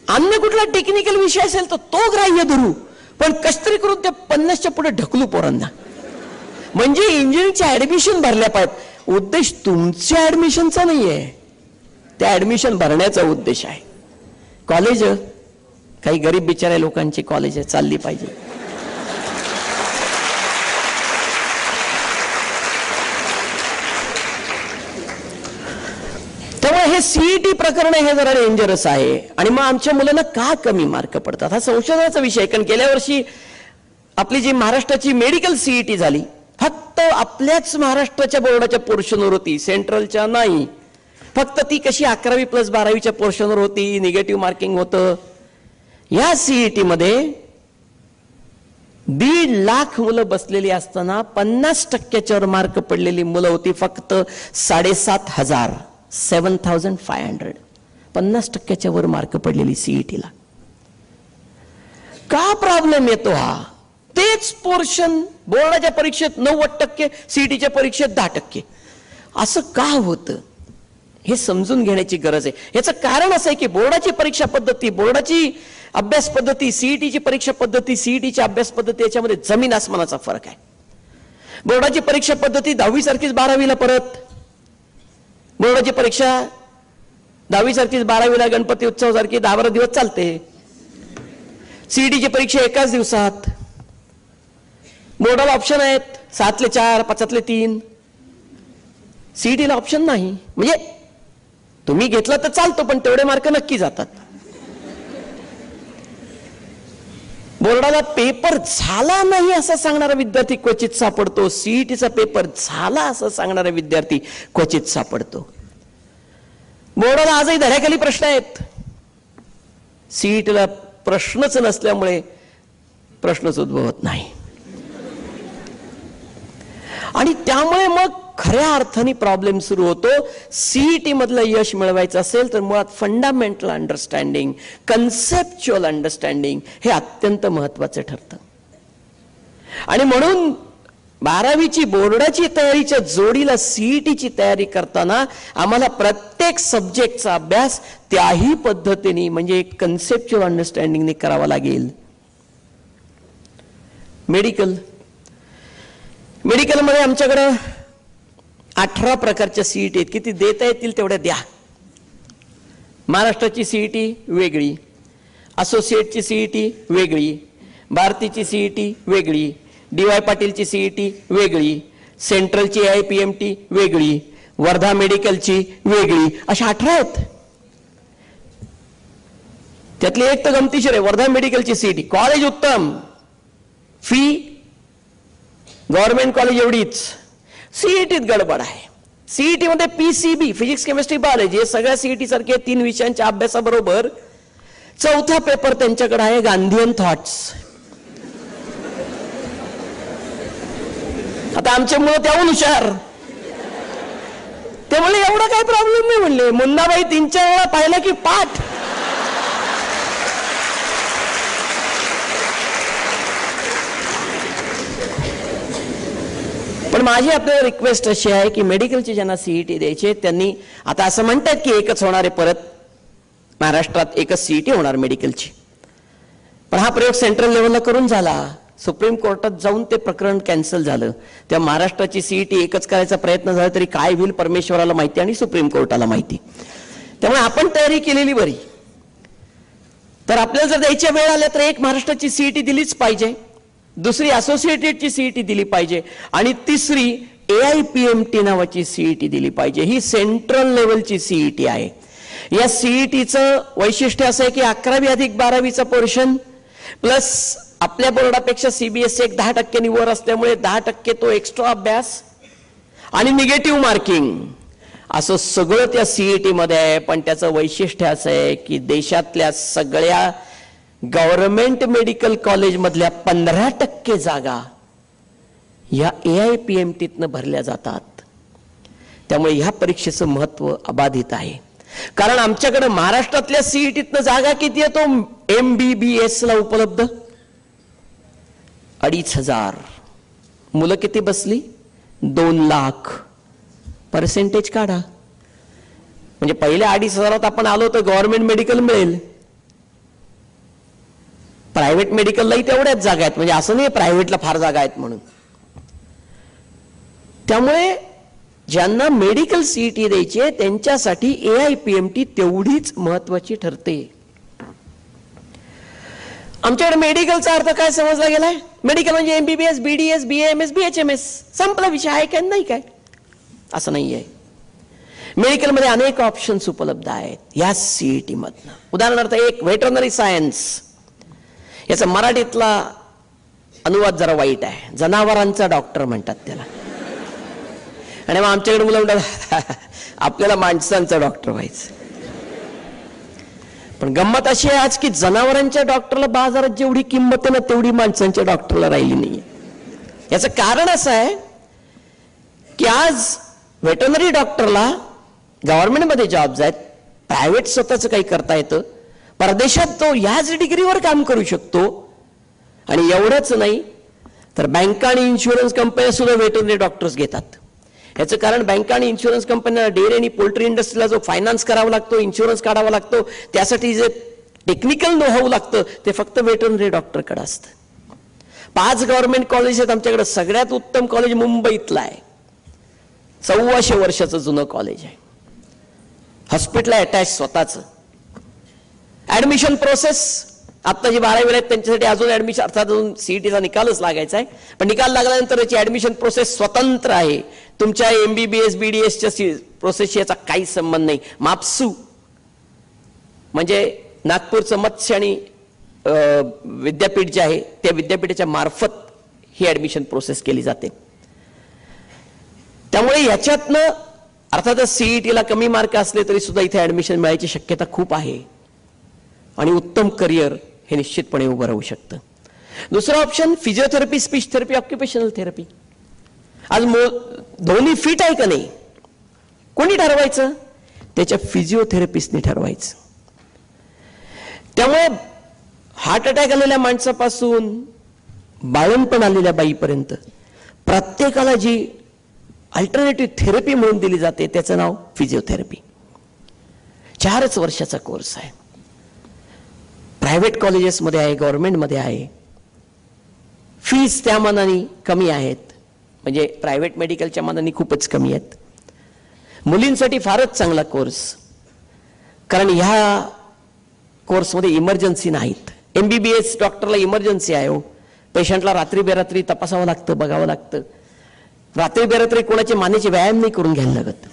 अन्य कुठला टेक्निकल विषय असेल तर तो ग्राह्य धरू, पण कष्टरी करून त्या 50च्या पुढे ढकलू पोरांना. म्हणजे इंजिनिअरिंगच्या ऍडमिशन भरल्या पाहिजेत. उद्देश तुमच्या ऍडमिशनचा नाहीये, त्या ऍडमिशन भरण्याचा उद्देश आहे. कॉलेज काही गरीब बिचाऱ्या लोकांची कॉलेज चालली पाहिजे. त्यामुळे हे सीईटी प्रकरण हे जरा डेंजरस आहे. आणि मग आमच्या मुलांना का कमी मार्क पडतात हा संशोधनाचा विषय. कारण गेल्या वर्षी आपली जी महाराष्ट्राची मेडिकल सीईटी झाली फक्त आपल्याच महाराष्ट्राच्या बोर्डाच्या पोर्शनवर होती, सेंट्रलच्या नाही. फक्त ती कशी 11वी + 12वीच्या पोर्शनवर होती, निगेटिव्ह मार्किंग होतं. या सीईटी मध्ये 1.5 लाख मुलं बसलेली असताना 50%च्यावर मार्क पडलेली मुलं होती फक्त 7,500, 7,500. 50%च्या वर मार्क पडलेली सीईटीला. का प्रॉब्लेम येतो हा? तेच पोर्शन बोर्डाच्या परीक्षेत 90%, सीईटीच्या परीक्षेत 10%. असं का होतं हे समजून घेण्याची गरज आहे. याचं कारण असं आहे की बोर्डाची परीक्षा पद्धती, बोर्डाची अभ्यास पद्धती, सीईटीची परीक्षा पद्धती, सीईटीची अभ्यास पद्धती याच्यामध्ये जमीन आसमानाचा फरक आहे. बोर्डाची परीक्षा पद्धती 10वी सारखीच 12वीला परत, बोर्डाची परीक्षा 10वी सारखीच 12वीला गणपती उत्सव सारखी 10-12 दिवस चालते. सीईटीची परीक्षा एकाच दिवसात. बोर्डाला ऑप्शन आहेत 7ले 4, 5ले 3. सीईटीला ऑप्शन नाही. म्हणजे तुम्ही घेतला तर चालतो पण तेवढे मार्क नक्की जातात. बोर्डाला पेपर झाला नाही असं सांगणारा विद्यार्थी क्वचित सापडतो, सीईटीचा पेपर झाला असं सांगणारा विद्यार्थी क्वचित सापडतो. बोर्डाला आजही धड्याखाली प्रश्न आहेत, सीईटीला प्रश्नच नसल्यामुळे प्रश्नच उद्भवत नाही. आणि त्यामुळे मग खऱ्या अर्थाने प्रॉब्लेम सुरू होतो. सीईटी मधलं यश मिळवायचं असेल तर मुळात फंडामेंटल अंडरस्टँडिंग, कन्सेप्च्युअल अंडरस्टँडिंग हे अत्यंत महत्वाचं ठरतं. आणि म्हणून 12वीची बोर्डाची तयारीच्या जोडीला सीईटीची तयारी करताना आम्हाला प्रत्येक सब्जेक्टचा अभ्यास त्याही पद्धतीने म्हणजे कन्सेप्च्युअल अंडरस्टँडिंगने करावा लागेल. मेडिकलमध्ये आमच्याकडे 18 प्रकारच्या सीईटी आहेत. किती देता येतील तेवढ्या द्या. महाराष्ट्राची सीईटी वेगळी, असोसिएटची सीईटी वेगळी, भारतीची सीईटी वेगळी, DY पाटीलची सीईटी वेगळी, सेंट्रलची AIPMT वेगळी, वर्धा मेडिकलची वेगळी, अशा 18 आहेत. त्यातली एक तर गमतीशीर आहे, वर्धा मेडिकलची सीईटी. कॉलेज उत्तम, फी गव्हर्नमेंट कॉलेज एवढीच. सीईटीत गडबड आहे. सीईटी मध्ये PCB फिजिक्स केमिस्ट्री बायोलॉजी सगळ्या सीईटी सारखे 3 विषयांच्या अभ्यासाबरोबर चौथा पेपर त्यांच्याकडे आहे गांधीयन थॉट्स. आता आमचे मुलं त्याहून हुशार, ते म्हणले एवढा काही प्रॉब्लेम नाही. म्हणले मुन्नाबाई 3-4 वेळा पाहिलं की पाठ. पण माझी आपल्याला रिक्वेस्ट अशी आहे की मेडिकलची ज्यांना सीईटी द्यायची त्यांनी, आता असं म्हणतात की एकच होणार आहे, परत महाराष्ट्रात एकच सीईटी होणार मेडिकलची. पण हा प्रयोग सेंट्रल लेवलला करून झाला, सुप्रीम कोर्टात जाऊन ते प्रकरण कॅन्सल झालं. त्या महाराष्ट्राची सीईटी एकच करायचा प्रयत्न झाला तरी काय होईल परमेश्वराला माहिती आणि सुप्रीम कोर्टाला माहिती. त्यामुळे आपण तयारी केलेली बरी. तर आपल्याला जर द्यायच्या वेळ आल्या तर एक महाराष्ट्राची सीईटी दिलीच पाहिजे, दुसरी असोसिएटेडची सीईटी दिली पाहिजे आणि तिसरी AIPMT नावाची सीईटी दिली पाहिजे. ही सेंट्रल लेवलची सीईटी आहे. या सीईटीचं वैशिष्ट्य असं आहे की 11वी अधिक 12वीचा पोर्शन प्लस आपल्या बोर्डापेक्षा CBSE 10% वर असल्यामुळे 10% तो एक्स्ट्रा अभ्यास आणि निगेटिव्ह मार्किंग असं सगळं त्या सीईटी मध्ये आहे. पण त्याचं वैशिष्ट्य असं आहे की देशातल्या सगळ्या गव्हर्नमेंट मेडिकल कॉलेज मधल्या 15% जागा या AIPMTतनं भरल्या जातात. त्यामुळे ह्या परीक्षेचं महत्व अबाधित आहे. कारण आमच्याकडे महाराष्ट्रातल्या सीईटीतनं जागा किती आहे, तो MBBS ला उपलब्ध 2,500. मुलं किती बसली, 2 लाख. पर्सेंटेज काढा. म्हणजे पहिल्या 2,500 आपण आलो तर गव्हर्नमेंट मेडिकल मिळेल. प्रायव्हेट मेडिकललाही तेवढ्याच जागा आहेत, म्हणजे असं नाही प्रायव्हेटला फार जागा आहेत म्हणून. त्यामुळे ज्यांना मेडिकल सीईटी द्यायची आहे त्यांच्यासाठी AIPMT तेवढीच महत्वाची ठरते. आमच्याकडे मेडिकलचा अर्थ काय समजला गेलाय, मेडिकल म्हणजे MBBS, BDS, BAMS, BHMS, संपला विषय आहे काय नाही काय, असं नाही आहे. मेडिकलमध्ये अनेक ऑप्शन्स उपलब्ध आहेत या सीईटी मधनं. उदाहरणार्थ एक व्हेटरनरी सायन्स, याचा मराठीतला अनुवाद जरा वाईट आहे, जनावरांचा डॉक्टर म्हणतात त्याला. आणि मग आमच्याकडे मुलं म्हणतात आपल्याला माणसांचा डॉक्टर व्हायचं. पण गंमत अशी आहे आज की जनावरांच्या डॉक्टरला बाजारात जेवढी किंमत आहे ना तेवढी माणसांच्या डॉक्टरला राहिली नाही. याचं कारण असं आहे की आज व्हेटरनरी डॉक्टरला गव्हर्नमेंटमध्ये जॉब्स आहेत, प्रायव्हेट स्वतःच काही करता येतं, परदेशात तो याच डिग्रीवर काम करू शकतो. आणि एवढंच नाही तर बँका आणि इन्शुरन्स कंपन्या सुद्धा व्हेटरनरी डॉक्टर्स घेतात. याचं कारण बँका आणि इन्शुरन्स कंपन्यांना डेअरी आणि पोल्ट्री इंडस्ट्रीला जो फायनान्स करावा लागतो, इन्शुरन्स काढावा लागतो, त्यासाठी जे टेक्निकल नो हाऊ लागतं ते फक्त व्हेटरनरी डॉक्टरकडे असतं. 5 गव्हर्नमेंट कॉलेज आहेत आमच्याकडे. सगळ्यात उत्तम कॉलेज मुंबईतलं आहे, 1400 वर्षाचं जुनं कॉलेज आहे, हॉस्पिटल अटॅच स्वतःच. ऍडमिशन प्रोसेस आता जी 12वीला आहेत त्यांच्यासाठी अजून ऍडमिशन, अर्थात अजून सीईटीचा निकालच लागायचा आहे, पण निकाल लागल्यानंतर याची ऍडमिशन प्रोसेस स्वतंत्र आहे. तुमच्या MBBS BDSच्या प्रोसेसशी याचा काही संबंध नाही. मापसू म्हणजे नागपूरचं मत्स्य आणि विद्यापीठ जे आहे त्या विद्यापीठाच्या मार्फत ही ऍडमिशन प्रोसेस केली जाते. त्यामुळे याच्यातनं अर्थातच सीईटीला कमी मार्क असले तरी सुद्धा इथे ऍडमिशन मिळायची शक्यता खूप आहे आणि उत्तम करिअर हे निश्चितपणे उभं राहू शकतं. दुसरा option physiotherapy, speech therapy, occupational therapy. आज दोन्ही फिट आहे का नाही कोणी ठरवायचं? त्याच्या फिजिओथेरपिस्टने ठरवायचं. त्यामुळे हार्ट अटॅक आलेल्या माणसापासून बाळंतपण आलेल्या बाईपर्यंत प्रत्येकाला जी अल्टरनेटिव्ह थेरपी म्हणून दिली जाते त्याचं नाव फिजिओथेरपी. 4 वर्षाचा कोर्स आहे. प्रायव्हेट कॉलेजेसमध्ये आहे, गव्हर्नमेंटमध्ये आहे. फीस त्या मानाने कमी आहेत, म्हणजे प्रायव्हेट मेडिकलच्या मानाने खूपच कमी आहेत. मुलींसाठी फारच चांगला कोर्स, कारण ह्या कोर्समध्ये इमर्जन्सी नाहीत. MBBS डॉक्टरला इमर्जन्सी आहे हो. पेशंटला रात्री बेरात्री तपासावं लागतं, बघावं लागतं. रात्री बेरात्री कोणाचे मानेचे व्यायाम नाही करून घ्यायला लागत.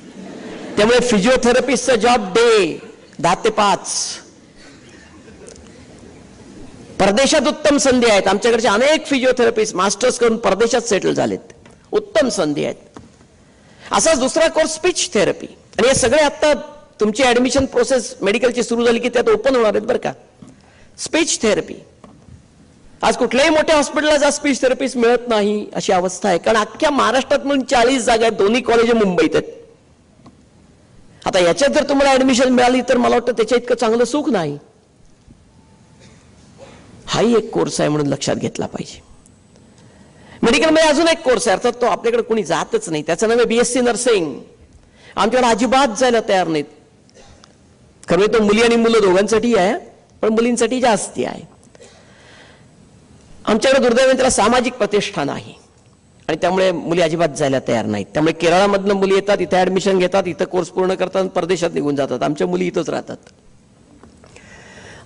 त्यामुळे फिजिओथेरपिस्टचा जॉब डे 10 ते 5. परदेशात उत्तम संधी आहेत. आमच्याकडचे अनेक फिजिओथेरपिस्ट मास्टर्स करून परदेशात सेटल झालेत. उत्तम संधी आहेत. असाच दुसरा कोर्स स्पीच थेरपी. आणि हे सगळे आता तुमची ऍडमिशन प्रोसेस मेडिकलची सुरू झाली की त्यात ओपन होणार आहेत बरं का. स्पीच थेरपी आज कुठल्याही मोठ्या हॉस्पिटलला जा स्पीच थेरपिस्ट मिळत नाही अशी अवस्था आहे. कारण अख्ख्या महाराष्ट्रात म्हणून 40 जागा आहेत. दोन्ही कॉलेज मुंबईत आहेत. आता याच्यात जर तुम्हाला ऍडमिशन मिळाली तर मला वाटतं त्याच्या इतकं चांगलं सुख नाही. हाही एक कोर्स आहे म्हणून लक्षात घेतला पाहिजे. मेडिकलमध्ये अजून एक कोर्स आहे, अर्थात तो आपल्याकडे कोणी जातच नाही. त्याचं नाव आहे BSc नर्सिंग. आमच्याकडे अजिबात जायला तयार नाहीत. खरं तो मुली आणि मुलं दोघांसाठी आहे, पण मुलींसाठी जास्ती आहे. आमच्याकडे दुर्दैवाने त्याला सामाजिक प्रतिष्ठा नाही आणि त्यामुळे मुली अजिबात जायला तयार नाहीत. त्यामुळे केरळमधनं मुली येतात, इथे ऍडमिशन घेतात, इथं कोर्स पूर्ण करतात, परदेशात निघून जातात. आमच्या मुली इथंच राहतात.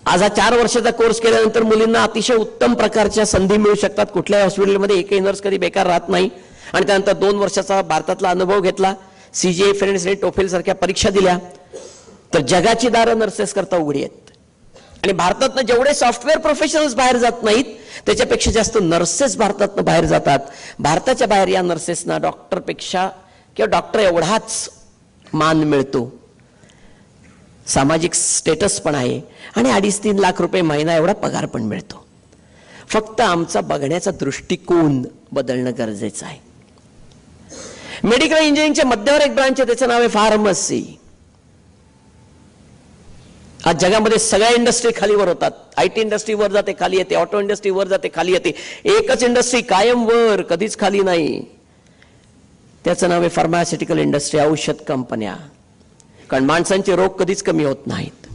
आज हा 4 वर्षाचा कोर्स केल्यानंतर मुलींना अतिशय उत्तम प्रकारच्या संधी मिळू शकतात. कुठल्याही हॉस्पिटलमध्ये एकही नर्स कधी बेकार राहत नाही. आणि त्यानंतर 2 वर्षाचा भारतातला अनुभव घेतला, CGA, FERENCE, TOEFL सारख्या परीक्षा दिल्या, तर जगाची दारं नर्सेस करता उघडी आहेत. आणि भारतातनं जेवढे सॉफ्टवेअर प्रोफेशनल्स बाहेर जात नाहीत त्याच्यापेक्षा जास्त नर्सेस भारतातनं बाहेर जातात. भारताच्या बाहेर या नर्सेसना डॉक्टरपेक्षा किंवा डॉक्टर एवढाच मान मिळतो. सामाजिक स्टेटस पण आहे आणि 2.5-3 लाख रुपये महिना एवढा पगार पण मिळतो. फक्त आमचा बघण्याचा दृष्टिकोन बदलणं गरजेचं आहे. मेडिकल इंजिनिअरिंगच्या मध्यवर एक ब्रांच आहे, त्याचं नाव आहे फार्मसी. आज जगामध्ये सगळ्या इंडस्ट्री खालीवर होतात. IT इंडस्ट्री वर जाते, खाली येते. ऑटो इंडस्ट्री वर जाते, खाली येते. एकच इंडस्ट्री कायम वर, कधीच खाली नाही. त्याचं नाव आहे फार्मास्युटिकल इंडस्ट्री, औषध कंपन्या. कारण माणसांचे रोग कधीच कमी होत नाहीत,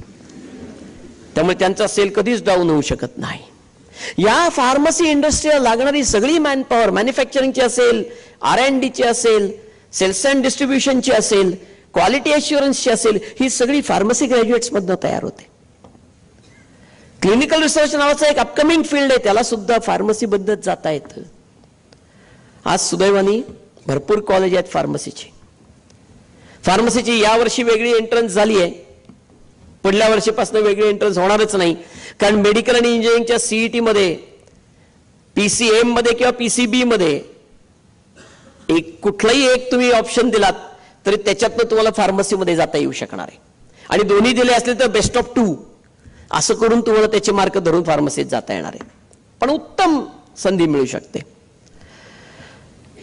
त्यामुळे त्यांचा सेल कधीच डाऊन होऊ शकत नाही. या फार्मसी इंडस्ट्रीला लागणारी सगळी मॅनपॉवर, मॅन्युफॅक्चरिंगची असेल, R&Dची असेल, सेल्स अँड डिस्ट्रीब्युशनची असेल, क्वालिटी अश्युरन्सची असेल, ही सगळी फार्मसी ग्रॅज्युएट्स मधनं तयार होते. क्लिनिकल रिसर्च नावाचा एक अपकमिंग फील्ड आहे, त्याला सुद्धा फार्मसी बद्दल जाता येतं. आज सुदैवाने भरपूर कॉलेज आहेत फार्मसीची. फार्मसीची यावर्षी वेगळी एंट्रन्स झाली आहे, पुढल्या वर्षीपासून वेगळी एंट्रन्स होणारच नाही. कारण मेडिकल आणि इंजिनिअरिंगच्या CET मध्ये, PCM मध्ये किंवा PCB मध्ये कुठलाही एक तुम्ही ऑप्शन दिलात तरी त्याच्यातनं तुम्हाला फार्मसीमध्ये जाता येऊ शकणार आहे. आणि दोन्ही दिले असले तर बेस्ट ऑफ 2 असं करून तुम्हाला त्याचे मार्क धरून फार्मसीत जाता येणार आहे. पण उत्तम संधी मिळू शकते.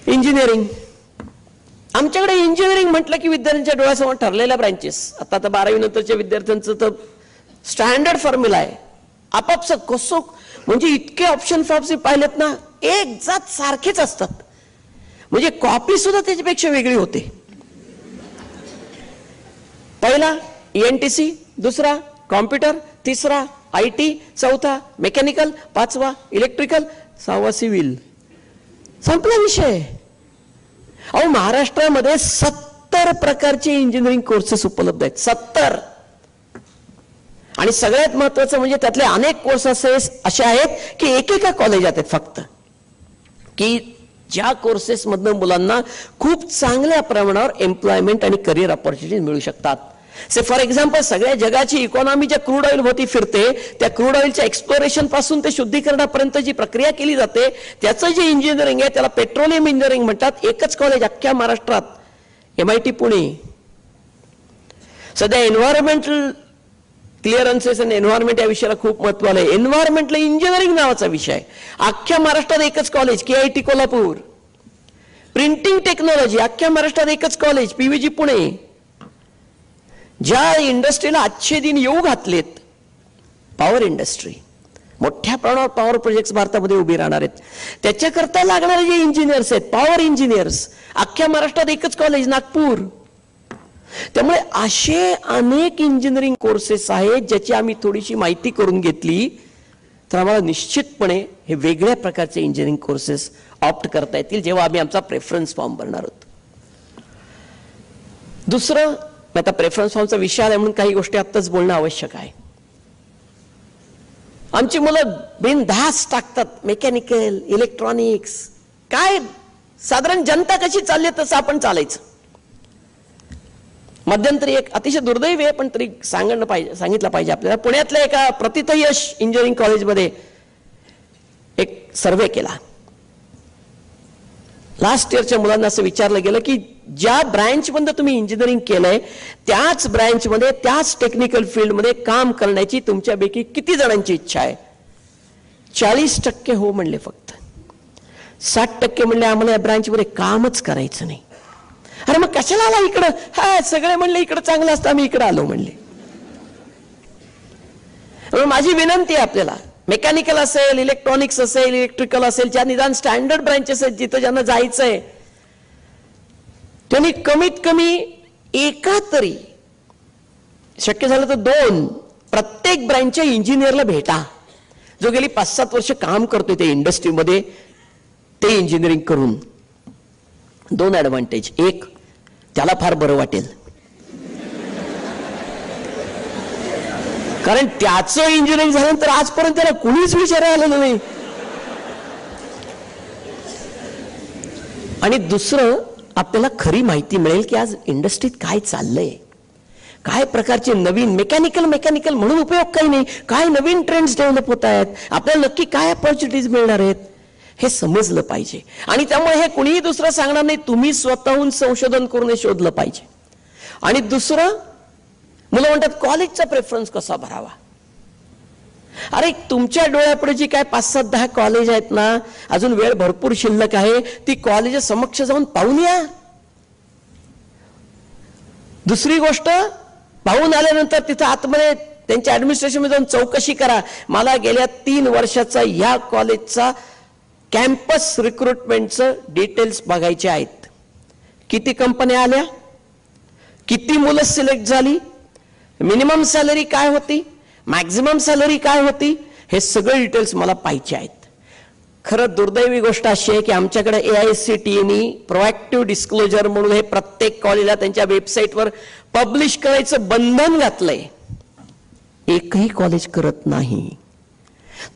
इंजिनिअरिंग, आमच्याकडे इंजिनिअरिंग म्हटलं की विद्यार्थ्यांच्या डोळ्यासमोर ठरलेल्या ब्रांचेस. आता 12वी नंतरच्या विद्यार्थ्यांचं तर स्टँडर्ड फॉर्म्युला आहे. आपापसात कसं म्हणजे इतके ऑप्शन फॉर्म्स पाहिलेत ना, एक जात सारखेच असतात. म्हणजे कॉपी सुद्धा त्याच्यापेक्षा वेगळी होते. पहिला ENTC, दुसरा कॉम्प्युटर, तिसरा IT, चौथा मेकॅनिकल, 5वा इलेक्ट्रिकल, 6वा सिव्हिल. संपला विषय. अहो महाराष्ट्रामध्ये 70 प्रकारचे इंजिनिअरिंग कोर्सेस उपलब्ध आहेत. 70. आणि सगळ्यात महत्वाचं म्हणजे त्यातले अनेक कोर्स असे आहेत की एकेका कॉलेजात आहेत फक्त, की ज्या कोर्सेस मधनं मुलांना खूप चांगल्या प्रमाणावर एम्प्लॉयमेंट आणि करिअर ऑपॉर्च्युनिटी मिळू शकतात. से फॉर एक्झाम्पल सगळ्या जगाची इकॉनॉमी ज्या क्रूड ऑइल होती फिरते, त्या क्रूड ऑइलच्या एक्सप्लोरेशन पासून ते शुद्धीकरणापर्यंत जी प्रक्रिया केली जाते त्याचं जे इंजिनिअरिंग आहे त्याला पेट्रोलियम इंजिनिअरिंग म्हणतात. एकच कॉलेज अख्ख्या महाराष्ट्रात, MIT पुणे. सध्या एन्व्हायरमेंटल क्लिअरन्सेस आणि एन्व्हायरमेंट या विषयाला खूप महत्व आलंय. एन्व्हायरमेंटल इंजिनिअरिंग नावाचा विषय अख्ख्या महाराष्ट्रात एकच college, KIT Kolhapur. Printing technology अख्ख्या महाराष्ट्रात एकच कॉलेज, PVG पुणे. ज्या इंडस्ट्रीला आजचे दिन येऊ घातलेत, पॉवर इंडस्ट्री, मोठ्या प्रमाणावर पॉवर प्रोजेक्ट्स भारतामध्ये उभी राहणार आहेत. त्याच्याकरता लागणारे जे इंजिनियर्स आहेत, पॉवर इंजिनियर्स, अख्ख्या महाराष्ट्रात एकच कॉलेज, नागपूर. त्यामुळे असे अनेक इंजिनिअरिंग कोर्सेस आहेत ज्याची आम्ही थोडीशी माहिती करून घेतली तर आम्हाला निश्चितपणे हे वेगळ्या प्रकारचे इंजिनिअरिंग कोर्सेस ऑप्ट करता येतील जेव्हा आम्ही आमचा प्रेफरन्स फॉर्म भरणार आहोत. दुसरं, आता प्रेफरन्स फॉर्मचा विषय आहे म्हणून काही गोष्टी आत्ताच बोलणं आवश्यक आहे. आमची मुलं बिनधास्त टाकतात मेकॅनिकल, इलेक्ट्रॉनिक्स. काय साधारण जनता कशी चालली तसं आपण चालायचं. मध्यंतरी एक अतिशय दुर्दैवी आहे पण तरी सांगितलं पाहिजे आपल्याला. पुण्यातल्या एका प्रतिथयश इंजिनिअरिंग कॉलेजमध्ये एक सर्वे केला. लास्ट इयरच्या मुलांना असं विचारलं गेलं की ज्या ब्रँचमध्ये तुम्ही इंजिनिअरिंग केलंय त्याच ब्रँचमध्ये, त्याच टेक्निकल फील्डमध्ये काम करण्याची तुमच्यापैकी किती जणांची इच्छा आहे? 40% हो म्हणले फक्त. 60% म्हणले आम्हाला या ब्रँचमध्ये कामच करायचं नाही. अरे मग कशाला आला इकडं? हा, सगळे म्हणले इकडं चांगलं असतं, आम्ही इकडं आलो म्हणले. माझी विनंती आहे आपल्याला, मेकॅनिकल असेल, इलेक्ट्रॉनिक्स असेल, इलेक्ट्रिकल असेल, ज्या निदान स्टँडर्ड ब्रँचेस आहेत जिथं ज्यांना जायचंय त्यांनी कमीत कमी एका तरी, शक्य झालं तर 2 प्रत्येक ब्रँचच्या इंजिनियरला भेटा जो गेली 5-7 वर्ष काम करतोय त्या इंडस्ट्रीमध्ये ते इंजिनिअरिंग करून. 2 ऍडव्हान्टेज. एक, त्याला फार बरं वाटेल कारण त्याचं इंजिनिअरिंग झाल्यानंतर आजपर्यंत त्याला कुणीच विचारायला आलं नाही. आणि दुसरं, आपल्याला खरी माहिती मिळेल की आज इंडस्ट्रीत काय चाललंय, काय प्रकारचे नवीन मेकॅनिकल म्हणून उपयोग काही नाही, काय नवीन ट्रेंड्स डेव्हलप होत आहेत, आपल्याला नक्की काय अपॉर्च्युनिटीज मिळणार आहेत हे समजलं पाहिजे. आणि त्यामुळे हे कुणीही दुसरं सांगणार नाही, तुम्ही स्वतःहून संशोधन करून हे शोधलं पाहिजे. आणि दुसरं, मुलं म्हणतात कॉलेजचा प्रेफरन्स कसा भरावा. अरे तुमच्या डोळ्यापुढे जी काय 5-7-10 कॉलेज आहेत ना, अजून वेळ भरपूर शिल्लक आहे, ती कॉलेज समक्ष जाऊन पाहून या. दुसरी गोष्ट, पाहून आल्यानंतर तिथं आतमध्ये त्यांच्या ऍडमिनिस्ट्रेशन मध्ये जाऊन चौकशी करा. मला गेल्या 3 वर्षाचा या कॉलेजचा कॅम्पस रिक्रुटमेंटचं डिटेल्स बघायचे आहेत. किती कंपन्या आल्या, किती मुलं सिलेक्ट झाली, मिनिमम सॅलरी काय होती, मॅक्झिमम सॅलरी काय होती, हे सगळे डिटेल्स मला पाहिजे आहेत. खरं दुर्दैवी गोष्ट अशी आहे की आमच्याकडे AICTE प्रोएक्टिव्ह डिस्क्लोजर म्हणून हे प्रत्येक कॉलेजला त्यांच्या वेबसाईटवर पब्लिश करायचं बंधन घातलंय. एकही कॉलेज करत नाही.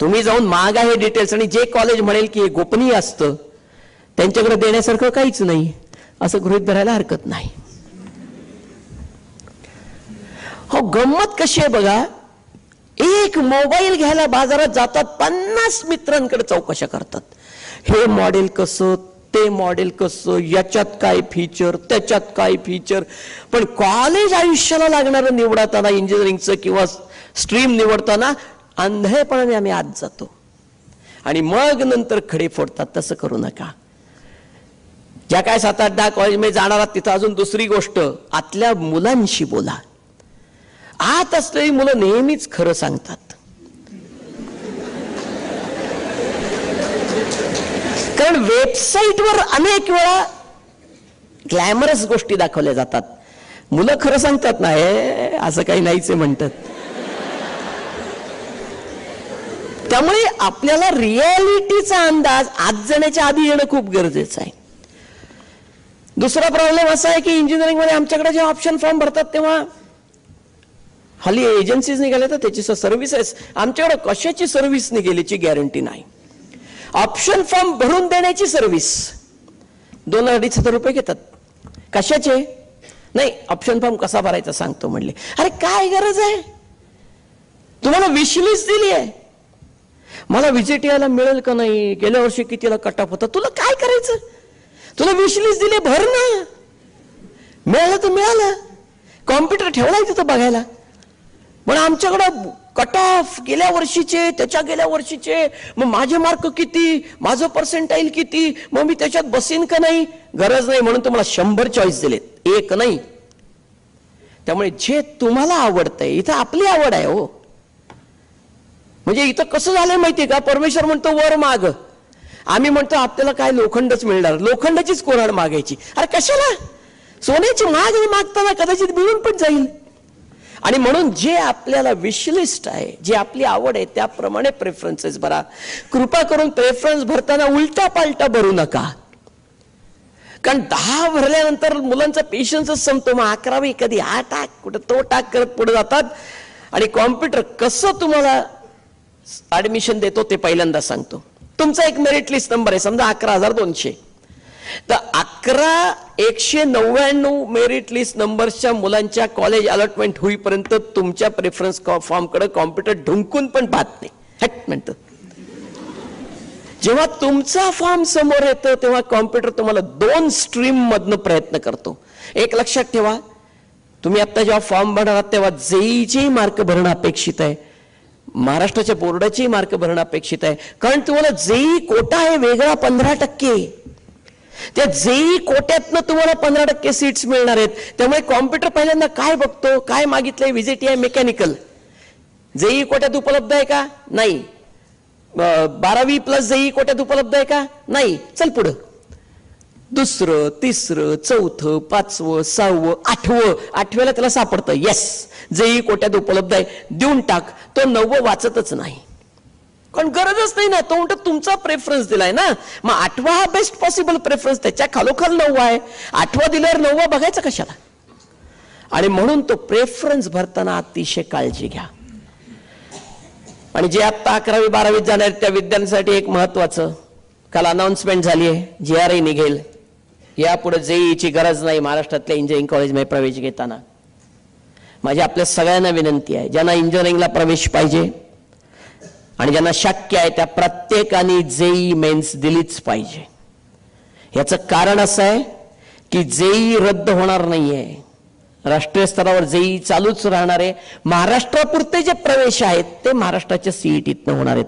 तुम्ही जाऊन मागा हे डिटेल्स, आणि जे कॉलेज म्हणेल की हे गोपनीय असतं त्यांच्याकडे देण्यासारखं काहीच नाही असं गृहीत धरायला हरकत नाही. हो, गंमत कशी आहे बघा, एक मोबाईल घ्यायला बाजारात जातात, 50 मित्रांकडे चौकशा करतात. हे मॉडेल कसं, ते मॉडेल कसं, याच्यात काय फीचर, त्याच्यात काय फीचर. पण कॉलेज आयुष्याला लागणारं निवडताना, इंजिनिअरिंगचं किंवा स्ट्रीम निवडताना अंधळेपणाने आम्ही आत जातो आणि मग नंतर खडे फोडतात. तसं करू नका. ज्या काय 7-8-10 कॉलेजमध्ये जाणार आहात तिथं अजून दुसरी गोष्ट, आतल्या मुलांशी बोला. आत असलेली मुलं नेहमीच खरं सांगतात. कारण वेबसाईटवर अनेक वेळा ग्लॅमरस गोष्टी दाखवल्या जातात. मुलं खरं सांगतात ना, हे असं काही नाहीच म्हणतात. त्यामुळे आपल्याला रियालिटीचा अंदाज आत जाण्याच्या आधी येणं खूप गरजेचं आहे. दुसरा प्रॉब्लेम असा आहे की इंजिनिअरिंग मध्ये आमच्याकडे जे ऑप्शन फॉर्म भरतात तेव्हा हल्ली एजन्सीज निघाल्या तर त्याची सर्व्हिसेस, आमच्याकडे कशाची सर्व्हिस निघेलीची गॅरंटी नाही. ऑप्शन फॉर्म भरून देण्याची सर्व्हिस 2-2.5 हजार रुपये घेतात. कशाचे? नाही ऑप्शन फॉर्म कसा भरायचा सांगतो म्हणले. अरे काय गरज आहे, तुम्हाला विशलिस्ट दिली आहे, मला व्हिजिट यायला मिळेल का नाही, गेल्या वर्षी कितीला कट ऑफ होता, तुला काय करायचं, तुला विशलिस्ट दिली भर ना, मिळालं तर मिळालं, कॉम्प्युटर ठेवलाय तिथं बघायला. पण आमच्याकडं कट ऑफ गेल्या वर्षीचे, त्याच्या गेल्या वर्षीचे, मग माझे मार्क किती, माझं पर्सेंटाईल किती, मग मी त्याच्यात बसीन का नाही. गरज नाही, म्हणून तुम्हाला 100 चॉईस दिलेत, एक नाही. त्यामुळे जे तुम्हाला आवडतंय, इथं आपली आवड आहे हो. म्हणजे इथं कसं झालंय माहितीये का, परमेश्वर म्हणतो वर माग, आम्ही म्हणतो आपल्याला काय लोखंडच मिळणार, लोखंडाचीच कोराड मागायची. अरे कशाला, सोन्याची माग मागताना कदाचित मिळून पण जाईल. आणि म्हणून जे आपल्याला विशलिस्ट आहे, जी आपली आवड आहे, त्याप्रमाणे प्रेफरन्सेस भरा. कृपा करून प्रेफरन्स भरताना उलटा पालटा भरू नका, कारण 10 भरल्यानंतर मुलांचा पेशन्सच संपतो. मग 11वी कधी हा टाक, कुठं तो टाक करत पुढे जातात. आणि कॉम्प्युटर कसं तुम्हाला ऍडमिशन देतो ते पहिल्यांदा सांगतो. तुमचा एक मेरिट लिस्ट नंबर आहे, समजा 11,200, तर 11,199 मेरिट लिस्ट नंबरच्या मुलांच्या कॉलेज अलॉटमेंट होईपर्यंत तुमच्या प्रेफरन्स फॉर्म कडे कॉम्प्युटर ढुंकून पण पाहत नाही, हट म्हणतं. जेव्हा तुमचा फॉर्म समोर येतो तेव्हा कॉम्प्युटर तुम्हाला 2 स्ट्रीम मधनं प्रयत्न करतो. एक लक्षात ठेवा, तुम्ही आता जेव्हा फॉर्म भरणार तेव्हा जेईचे मार्क भरणं अपेक्षित आहे, महाराष्ट्राच्या बोर्डाचे मार्क भरणं अपेक्षित आहे. कारण तुम्हाला जेई कोटा आहे वेगळा 15%, त्या जेई कोट्यातनं तुम्हाला 15% सीट्स मिळणार आहेत. त्यामुळे कॉम्प्युटर पहिल्यांदा काय बघतो, काय मागितलंय, व्हिजिट आहे मेकॅनिकल, जेई कोट्यात उपलब्ध आहे का, नाही. 12वी प्लस जेई कोट्यात उपलब्ध आहे का, नाही. चल पुढं, दुसरं, तिसरं, चौथं, 5वं, 6वं, 8वं, 8व्याला त्याला सापडतं, येस जेई कोट्यात उपलब्ध आहे, देऊन टाक. तो 9वं वाचतच नाही, कारण गरजच नाही ना, तो म्हणतो तुमचा प्रेफरन्स दिलाय ना, मग 8वा हा बेस्ट पॉसिबल प्रेफरन्स, त्याच्या खालोखाल 9वा आहे, 8वा दिल्यावर 9वा बघायचा कशाला. आणि म्हणून तो प्रेफरन्स भरताना अतिशय काळजी घ्या. आणि जे आता 11वी 12वीत जाणार त्या विद्यार्थ्यांसाठी एक महत्वाचं, काल अनाउन्समेंट झाली आहे, GRE निघेल, यापुढे जेईची गरज नाही महाराष्ट्रातल्या इंजिनिअरिंग कॉलेजमध्ये प्रवेश घेताना. माझी आपल्या सगळ्यांना विनंती आहे, ज्यांना इंजिनिअरिंगला प्रवेश पाहिजे आणि ज्यांना शक्य आहे त्या प्रत्येकाने जेई मेन्स दिलीच पाहिजे. याचं कारण असं आहे की जेई रद्द होणार नाहीये, राष्ट्रीय स्तरावर जेई चालूच राहणार आहे. महाराष्ट्रापुरते जे प्रवेश आहेत ते महाराष्ट्राच्या सीईटीतनं होणार आहेत.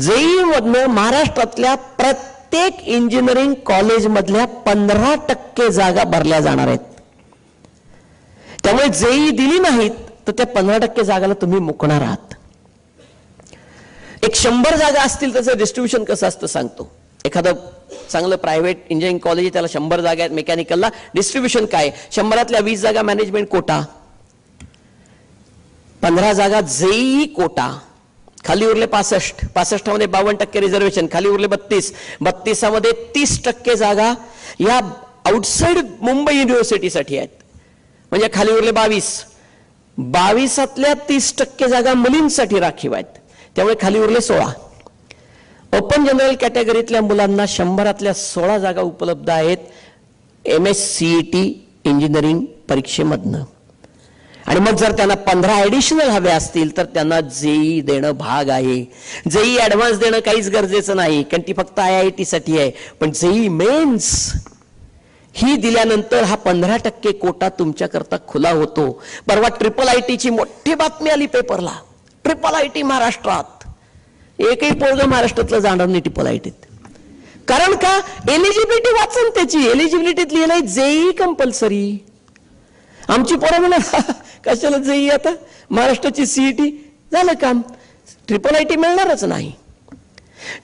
जेई मधनं महाराष्ट्रातल्या प्रत्येक इंजिनिअरिंग कॉलेज मधल्या 15% जागा भरल्या जाणार आहेत. त्यामुळे जेई दिली नाहीत तर त्या 15% जागाला तुम्ही मुकणार आहात. एक 100 जागा असतील त्याचं डिस्ट्रीब्युशन कसं असतं सांगतो. एखादं चांगलं प्रायव्हेट इंजिनिअरिंग कॉलेज त्याला 100 जागा आहेत मेकॅनिकलला, डिस्ट्रीब्युशन काय, 100तल्या 20 जागा मॅनेजमेंट कोटा, 15 जागा जेई कोटा, खाली उरले 65, 65मध्ये 52% रिझर्वेशन, खाली उरले 32, 32मध्ये 30% जागा या आउटसाइड मुंबई युनिव्हर्सिटीसाठी आहेत. म्हणजे खाली उरले 22, 22तल्या 30% जागा मुलींसाठी राखीव आहेत. त्यामुळे खाली उरले 16. ओपन जनरल कॅटेगरीतल्या मुलांना 100तल्या 16 जागा उपलब्ध आहेत MSCET इंजिनिअरिंग परीक्षेमधनं. आणि मग जर त्यांना 15 ऍडिशनल हवे असतील तर त्यांना जेई देणं भाग आहे. जेई ऍडव्हान्स देणं काहीच गरजेचं नाही, कारण ती फक्त IIT साठी आहे. पण जेई मेन्स ही दिल्यानंतर हा 15% कोटा तुमच्याकरता खुला होतो. परवा IIIT ची मोठी बातमी आली पेपरला, IIIT महाराष्ट्रात, एकही पोरगं महाराष्ट्रातलं जाणार नाही IIITत. कारण का, एलिजिबिलिटी वाचन त्याची, एलिजिबिलिटीत लिहिलंय जेई कंपल्सरी. आमची पोरं म्हणा कशाला जेई, आता महाराष्ट्राची सीईटी झालं काम, IIIT मिळणारच नाही.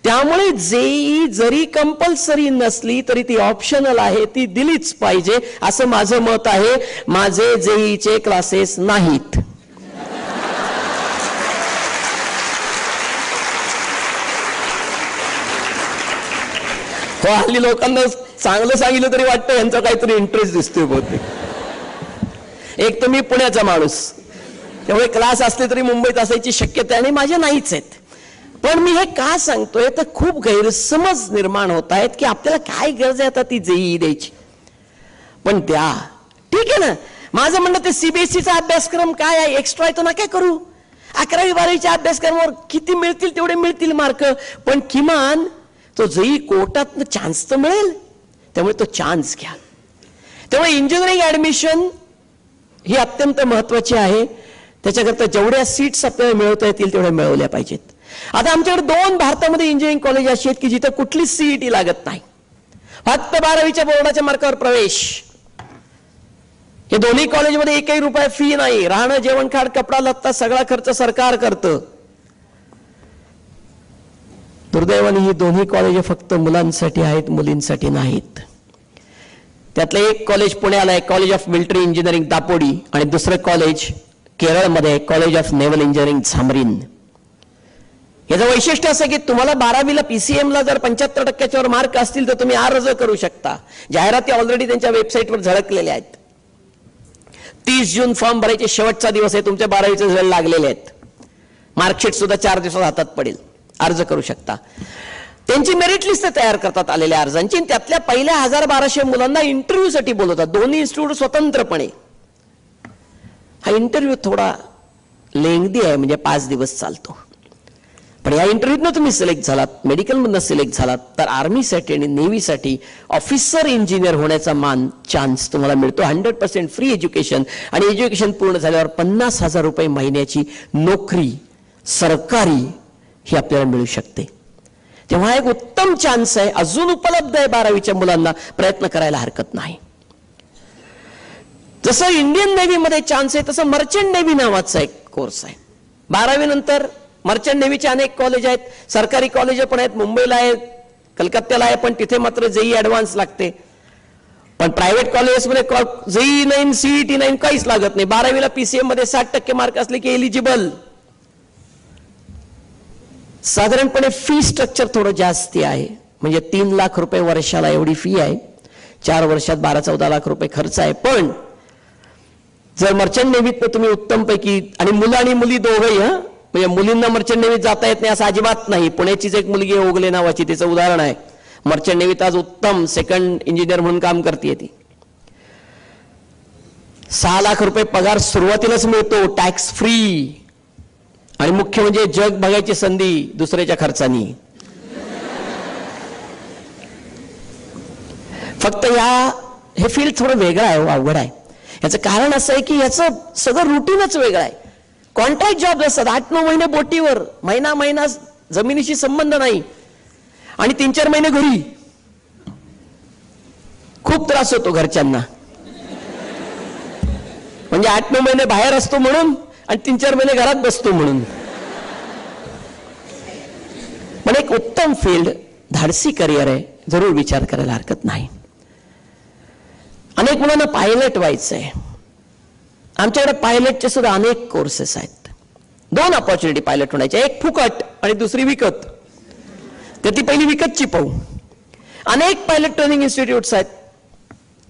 त्यामुळे जेई जरी कंपल्सरी नसली तरी ती ऑप्शनल आहे, ती दिलीच पाहिजे असं माझं मत आहे. माझे जेईचे क्लासेस नाहीत. हो, हल्ली लोकांना चांगलं सांगितलं तरी वाटतं यांचा काहीतरी इंटरेस्ट दिसतोय बहुतेक. एक तर मी पुण्याचा माणूस, त्यामुळे क्लास असले तरी मुंबईत असायची शक्यता आणि माझ्या नाहीच आहेत. पण मी हे का सांगतोय तर खूप गैरसमज निर्माण होत आहेत की आपल्याला काय गरज आहे आता ती जेई द्यायची. पण द्या, ठीक आहे ना. माझं म्हणणं ते सीबीएसईचा अभ्यासक्रम काय आहे, एक्स्ट्रा आहे तो नका करू. 11वी 12वीच्या अभ्यासक्रमावर किती मिळतील तेवढे मिळतील मार्क, पण किमान तो जरी कोर्टात चान्स तर मिळेल. त्यामुळे तो चान्स घ्या. त्यामुळे इंजिनिअरिंग ऍडमिशन ही अत्यंत महत्वाची आहे. त्याच्याकरता जेवढ्या सीट्स आपल्याला मिळवता येतील तेवढ्या मिळवल्या पाहिजेत. आता आमच्याकडे 2 भारतामध्ये इंजिनिअरिंग कॉलेज अशी आहेत की जिथं कुठलीच सीईटी लागत नाही, फक्त 12वीच्या बोर्डाच्या मार्कावर प्रवेश. हे दोन्ही कॉलेजमध्ये एकही रुपया फी नाही. राहणं, जेवण, खाण, कपडा लत्ता सगळा खर्च सरकार करतं. दुर्दैवाने ही दोन्ही कॉलेज फक्त मुलांसाठी आहेत, मुलींसाठी नाहीत. त्यातलं एक कॉलेज पुण्याला आहे, college of military engineering Dapodi, आणि दुसरं कॉलेज केरळमध्ये कॉलेज ऑफ नेव्हल इंजिनिअरिंग झामरीन. याचं वैशिष्ट्य असं की तुम्हाला 12वीला पीसीएमला जर 75% मार्क असतील तर तुम्ही अर्ज करू शकता. जाहिराती ऑलरेडी त्यांच्या वेबसाईटवर झळकलेल्या आहेत. 30 जून फॉर्म भरायचे शेवटचा दिवस आहे. तुमच्या 12वीचे रिझल्ट लागलेले आहेत. मार्कशीट सुद्धा 4 दिवसात हातात पडेल. अर्ज करू शकता. त्यांची मेरिट लिस्ट तयार करतात आलेल्या अर्जांची. त्यातल्या पहिल्या 1200 मुलांना इंटरव्ह्यूसाठी बोलवतात, दोन्ही इन्स्टिट्यूट स्वतंत्रपणे. हा इंटरव्ह्यू थोडा लेंगदी आहे, म्हणजे 5 दिवस चालतो. पण या इंटरव्ह्यूतनं तुम्ही सिलेक्ट झालात, मेडिकलमधनं सिलेक्ट झालात, तर आर्मीसाठी आणि नेव्हीसाठी ऑफिसर इंजिनियर होण्याचा चान्स तुम्हाला मिळतो. 100% फ्री एज्युकेशन, आणि एज्युकेशन पूर्ण झाल्यावर 50,000 रुपये महिन्याची नोकरी सरकारी ही आपल्याला मिळू शकते. तेव्हा एक उत्तम चान्स आहे, अजून उपलब्ध आहे 12वीच्या मुलांना. प्रयत्न करायला हरकत नाही. जसं इंडियन नेव्हीमध्ये चान्स आहे तसं मर्चंट नेव्ही नावाचा एक कोर्स आहे. 12वी नंतर मर्चंट नेव्हीचे अनेक कॉलेज आहेत, सरकारी कॉलेज पण आहेत. मुंबईला आहे, कलकत्त्याला आहे, पण तिथे मात्र जेई ऍडव्हान्स लागते. पण प्रायव्हेट कॉलेजेसमध्ये जेई नाही, सीईटी नाही, काहीच लागत नाही. 12वीला पीसीएम मध्ये 60% मार्क असले की एलिजिबल. साधारणपणे फी स्ट्रक्चर थोडं जास्ती आहे, म्हणजे 3 लाख रुपये वर्षाला एवढी फी आहे. 4 वर्षात 12-14 लाख रुपये खर्च आहे. पण जर मर्चंट नेव्हीत तुम्ही उत्तम पैकी, आणि मुलं आणि मुली दोघंही, म्हणजे मुलींना मर्चंट नेव्हीत जाता येत नाही असं अजिबात नाही. पुण्याचीच एक मुलगी आहे ओगले नावाची, तिचं उदाहरण आहे. मर्चंट नेव्हीत आज उत्तम सेकंड इंजिनियर म्हणून काम करते. ती 6 लाख रुपये पगार सुरुवातीलाच मिळतो, टॅक्स फ्री. आणि मुख्य म्हणजे जग बघायची संधी दुसऱ्याच्या खर्चानी. फक्त हे फील्ड थोडं वेगळं आहे, अवघड आहे. याचं कारण असं आहे की याचं सगळं रुटीनच वेगळं आहे. कॉन्ट्रॅक्ट जॉब असतात, 8-9 महिने बोटीवर, महिना जमिनीशी संबंध नाही, आणि 3-4 महिने घरी. खूप त्रास होतो घरच्यांना, म्हणजे 8-9 महिने बाहेर असतो म्हणून, आणि 3-4 महिने घरात बसतो म्हणून. पण एक उत्तम फील्ड, धाडसी करिअर आहे, जरूर विचार करायला हरकत नाही. अनेक मुलांना पायलट व्हायचं आहे. आमच्याकडे पायलटचे सुद्धा अनेक कोर्सेस आहेत. 2 अपॉर्च्युनिटी पायलट होण्याच्या, एक फुकट आणि दुसरी विकत. तर ती पहिली विकतची पाहू. अनेक पायलट ट्रेनिंग इन्स्टिट्यूट्स आहेत,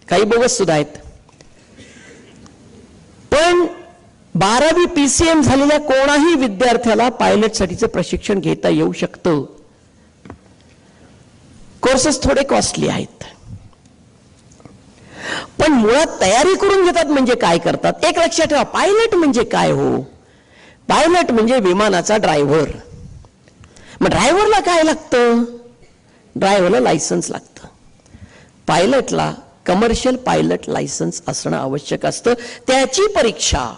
काही बोगस सुद्धा आहेत. पण 12वी पीसीएम झालेल्या कोणाही विद्यार्थ्याला पायलटसाठीचं प्रशिक्षण घेता येऊ शकतं. कोर्सेस थोडे कॉस्टली आहेत, पण मुळात तयारी करून घेतात. म्हणजे काय करतात, एक लक्षात ठेवा, पायलट म्हणजे काय हो? पायलट म्हणजे विमानाचा ड्रायव्हर. मग ड्रायव्हरला काय लागतं? ड्रायव्हरला लायसन्स लागतं. पायलटला कमर्शियल पायलट लायसन्स असणं आवश्यक असतं. त्याची परीक्षा,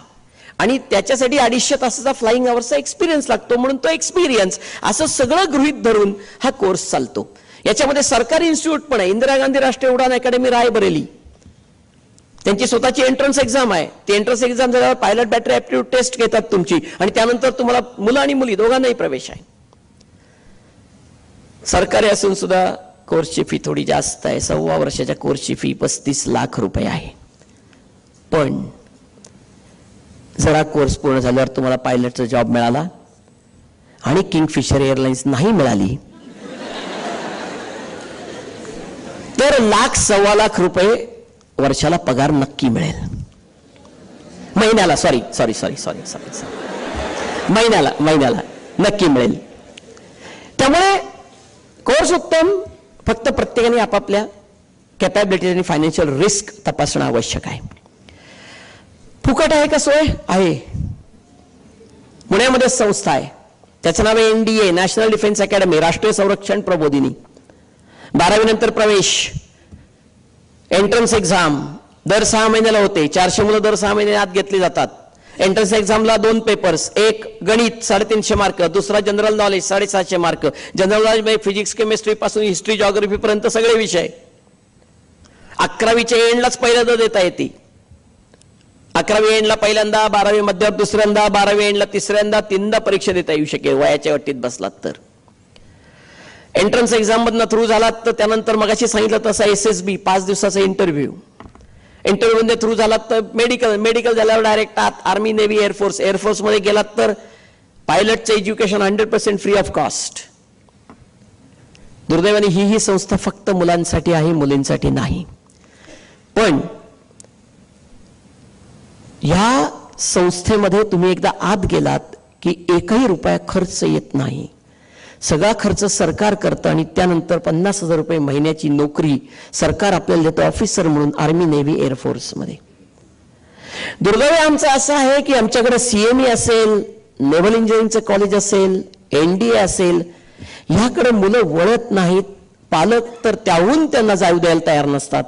आणि त्याच्यासाठी 250 तासाचा फ्लाइंग अवर्सचा एक्सपिरियन्स लागतो. म्हणून तो एक्सपिरियन्स असं सगळं गृहीत धरून हा कोर्स चालतो. याच्यामध्ये सरकारी इन्स्टिट्यूट पण आहे. इंदिरा गांधी राष्ट्रीय उडान अकॅडमी रायबरेली, त्यांची स्वतःची एंट्रन्स एक्झाम आहे. ती एंट्रन्स एक्झाम झाल्यावर पायलट बॅटरी ऍप्टिट्यूड टेस्ट घेतात तुमची, आणि त्यानंतर तुम्हाला मुलं आणि मुली दोघांनाही प्रवेश आहे. सरकारी असून सुद्धा कोर्सची फी थोडी जास्त आहे. 6 वर्षाच्या कोर्सची फी 35 लाख रुपये आहे. पण जरा कोर्स पूर्ण झाल्यावर तुम्हाला पायलटचा जॉब मिळाला आणि किंगफिशर एअरलाइन्स नाही मिळाली, तर 1.25 लाख रुपये वर्षाला पगार नक्की मिळेल. महिन्याला, सॉरी महिन्याला नक्की मिळेल. त्यामुळे कोर्स उत्तम, फक्त प्रत्येकाने आपापल्या कॅपॅबिलिटी आणि फायनान्शियल रिस्क तपासणं आवश्यक आहे. फुकट आहे का सोय आहे? पुण्यामध्ये संस्था आहे, त्याचं नाव आहे NDA, नॅशनल डिफेन्स अकॅडमी, राष्ट्रीय संरक्षण प्रबोधिनी. 12वी नंतर प्रवेश, एंट्रन्स एक्झाम दर 6 महिन्याला होते. 400 मुलं दर 6 महिने आत घेतली जातात. एंट्रन्स एक्झामला 2 पेपर्स, एक गणित 350 मार्क, दुसरा general knowledge 750 mark. General knowledge मध्ये फिजिक्स, केमिस्ट्री पासून हिस्ट्री, जॉग्राफी पर्यंत सगळे विषय. 11वीच्या एंडलाच पहिल्यांदा देता येते. 11वी एंडला पहिल्यांदा, 12वी मध्यावर दुसऱ्यांदा, 12वी एंडला तिसऱ्यांदा, 3दा परीक्षा देता येऊ शकेल वयाच्या अटीत बसलात तर. एंट्रन्स एक्झाम मधनं थ्रू झालात तर त्यानंतर मगाशी सांगितलं तसं SSB 5 दिवसाचा इंटरव्ह्यू मध्ये थ्रू झालात तर मेडिकल झाल्यावर डायरेक्ट आर्मी, नेव्ही, एअरफोर्स मध्ये गेलात तर पायलटचं एज्युकेशन 100% फ्री ऑफ कॉस्ट. दुर्दैवाने ही संस्था फक्त मुलांसाठी आहे, मुलींसाठी नाही. पण या संस्थेमध्ये तुम्ही एकदा आत गेलात की एकही रुपया खर्च येत नाही. सगळा खर्च सरकार करतं आणि त्यानंतर 50,000 रुपये महिन्याची नोकरी सरकार आपल्याला देतं ऑफिसर म्हणून आर्मी, नेव्ही, एअरफोर्समध्ये. दुर्दैव आमचं असं आहे की आमच्याकडे CME असेल, नेव्हल इंजिनिअरिंगचं कॉलेज असेल, NDA असेल, ह्याकडे मुलं वळत नाहीत. पालक तर त्याहून त्यांना जाऊ द्यायला तयार नसतात.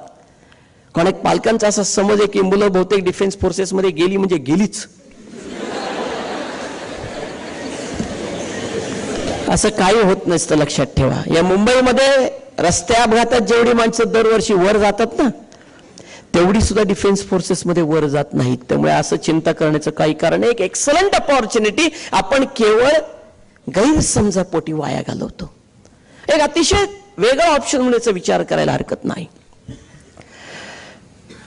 कारण एक पालकांचा असा समज आहे की मुलं बहुतेक डिफेन्स फोर्सेसमध्ये गेली म्हणजे गेलीच. असं काही होत नसतं, लक्षात ठेवा. या मुंबईमध्ये रस्ते अपघातात जेवढी माणसं दरवर्षी वर जातात ना, तेवढी सुद्धा डिफेन्स फोर्सेसमध्ये वर जात नाहीत. त्यामुळे असं चिंता करण्याचं काही कारण. एक एक्सलंट अपॉर्च्युनिटी आपण केवळ गैरसमजापोटी वाया घालवतो. एक अतिशय वेगळा ऑप्शन म्हणण्याचा विचार करायला हरकत नाही.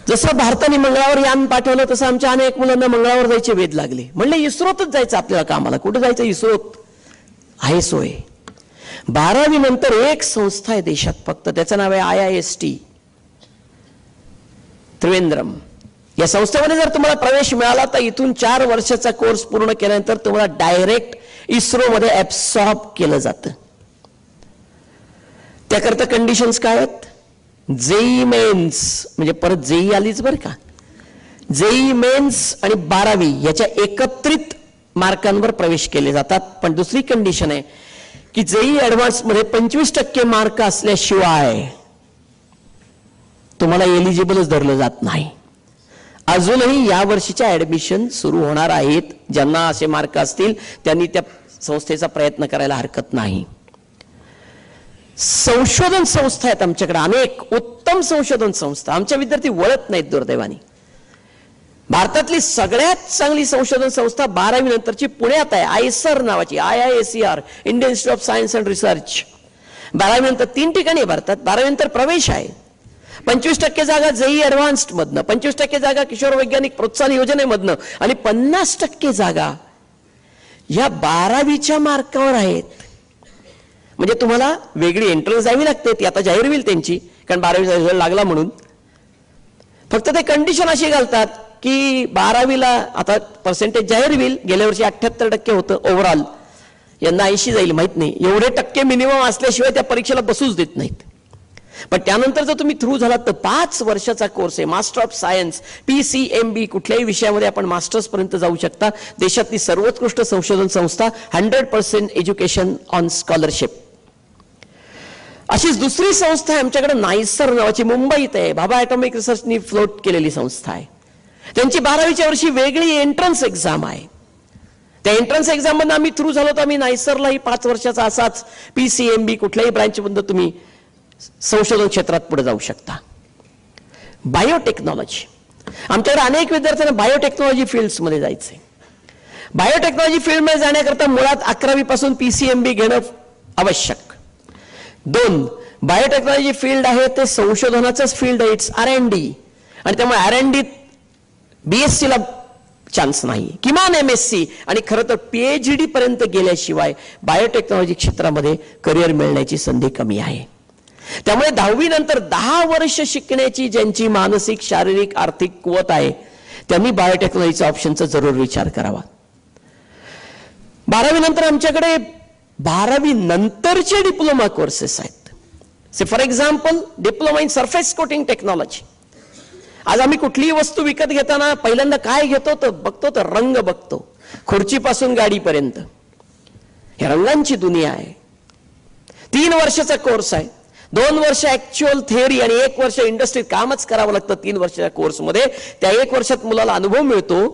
जसं भारताने मंगळावर यान पाठवलं तसं आमच्या अनेक मुलांना मंगळावर जायचे वेध लागले. म्हणले इस्रोतच जायचं आपल्याला कामाला. कुठं जायचं? इस्रोत आहे सोय. 12वी नंतर एक संस्था आहे देशात फक्त, त्याचं नाव आहे IIST त्रिवेंद्रम. या संस्थेमध्ये जर तुम्हाला प्रवेश मिळाला तर इथून 4 वर्षाचा कोर्स पूर्ण केल्यानंतर तुम्हाला डायरेक्ट इस्रो मध्ये ऍब्सॉर्ब केलं जातं. त्याकरता कंडिशन्स काय आहेत? JEE मेन्स, म्हणजे परत JEE आलीच बरं का. JEE मेन्स आणि 12वी याच्या एकत्रित मार्कांवर प्रवेश केले जातात. पण दुसरी कंडिशन आहे की JEE ऍडव्हान्स मध्ये 25% मार्क असल्याशिवाय तुम्हाला एलिजिबलच धरलं जात नाही. अजूनही या वर्षीच्या ऍडमिशन सुरू होणार आहेत. ज्यांना असे मार्क असतील त्यांनी त्या संस्थेचा प्रयत्न करायला हरकत नाही. संशोधन संस्था आहेत आमच्याकडे, अनेक उत्तम संशोधन संस्था. आमच्या विद्यार्थी वळत नाहीत दुर्दैवाने. भारतातली सगळ्यात चांगली संशोधन संस्था 12वी नंतरची पुण्यात आहे, आयसर नावाची, IISER, Indian institute of science and research. 12वी नंतर 3 ठिकाणी आहे भारतात. 12वी नंतर प्रवेश आहे. 25% जागा JEE ऍडव्हान्स्ड मधनं, 25% जागा किशोर वैज्ञानिक प्रोत्साहन योजनेमधनं आणि 50% जागा या 12वीच्या मार्कावर आहेत. म्हणजे तुम्हाला वेगळी एंट्रन्स द्यावी लागते. ती आता जाहीर होईल त्यांची, कारण 12वीचा रिझल्ट लागला म्हणून. फक्त ते कंडिशन अशी घालतात की 12वीला आता पर्सेंटेज जाहीर होईल. गेल्या वर्षी 78% होतं ओव्हरऑल, यंदा 80 जाईल माहित नाही. एवढे टक्के मिनिमम असल्याशिवाय त्या परीक्षेला बसूच देत नाहीत. पण त्यानंतर जर तुम्ही थ्रू झालात तर 5 वर्षाचा कोर्स आहे, मास्टर ऑफ सायन्स, PCMB. कुठल्याही विषयामध्ये आपण मास्टर्स पर्यंत जाऊ शकता. देशातली सर्वोत्कृष्ट संशोधन संस्था, 100% एज्युकेशन ऑन स्कॉलरशिप. अशीच दुसरी संस्था आहे आमच्याकडे, नायसर नावाची, मुंबईत आहे. भाभा ॲटॉमिक रिसर्चनी फ्लोट केलेली संस्था आहे. त्यांची 12वीच्या वर्षी वेगळी एंट्रन्स एक्झाम आहे. त्या एंट्रन्स एक्झाम मध्ये आम्ही थ्रू झालो तर आम्ही नायसरलाही 5 वर्षाचा असाच PCMB कुठल्याही ब्रँच मध्ये तुम्ही संशोधन क्षेत्रात पुढे जाऊ शकता. बायोटेक्नॉलॉजी, आमच्याकडे अनेक विद्यार्थ्यांना बायोटेक्नॉलॉजी फील्ड्स मध्ये जायचंय. बायोटेक्नॉलॉजी फील्ड मध्ये जाण्याकरता मुळात 11वी पासून PCMB घेणं आवश्यक. 2, बायोटेक्नॉलॉजी फील्ड आहे ते संशोधनाचंच फील्ड आहे, इट्स R&D. आणि त्यामुळे R&D BSc ला चान्स नाही, किमान MSc. आणि खरं तर PhD पर्यंत गेल्याशिवाय बायोटेक्नॉलॉजी क्षेत्रामध्ये करिअर मिळण्याची संधी कमी आहे. त्यामुळे 10वी नंतर 10 वर्ष शिकण्याची ज्यांची मानसिक, शारीरिक, आर्थिक कुवत आहे त्यांनी बायोटेक्नॉलॉजीच्या ऑप्शनचा जरूर विचार करावा. 12वी नंतर आमच्याकडे 12वी नंतरचे डिप्लोमा कोर्सेस आहेत. For example diploma in surface coating technology. आज आम्ही कुठलीही वस्तू विकत घेताना पहिल्यांदा काय घेतो तर बघतो, तर रंग बघतो, खुर्चीपासून गाडीपर्यंत. हे रंगांची दुनिया आहे. 3 वर्षाचा कोर्स आहे. 2 वर्ष ऍक्च्युअल थिअरी आणि 1 वर्ष इंडस्ट्रीत कामच करावं लागतं. 3 वर्षाच्या कोर्समध्ये त्या 1 वर्षात मुलाला अनुभव मिळतो,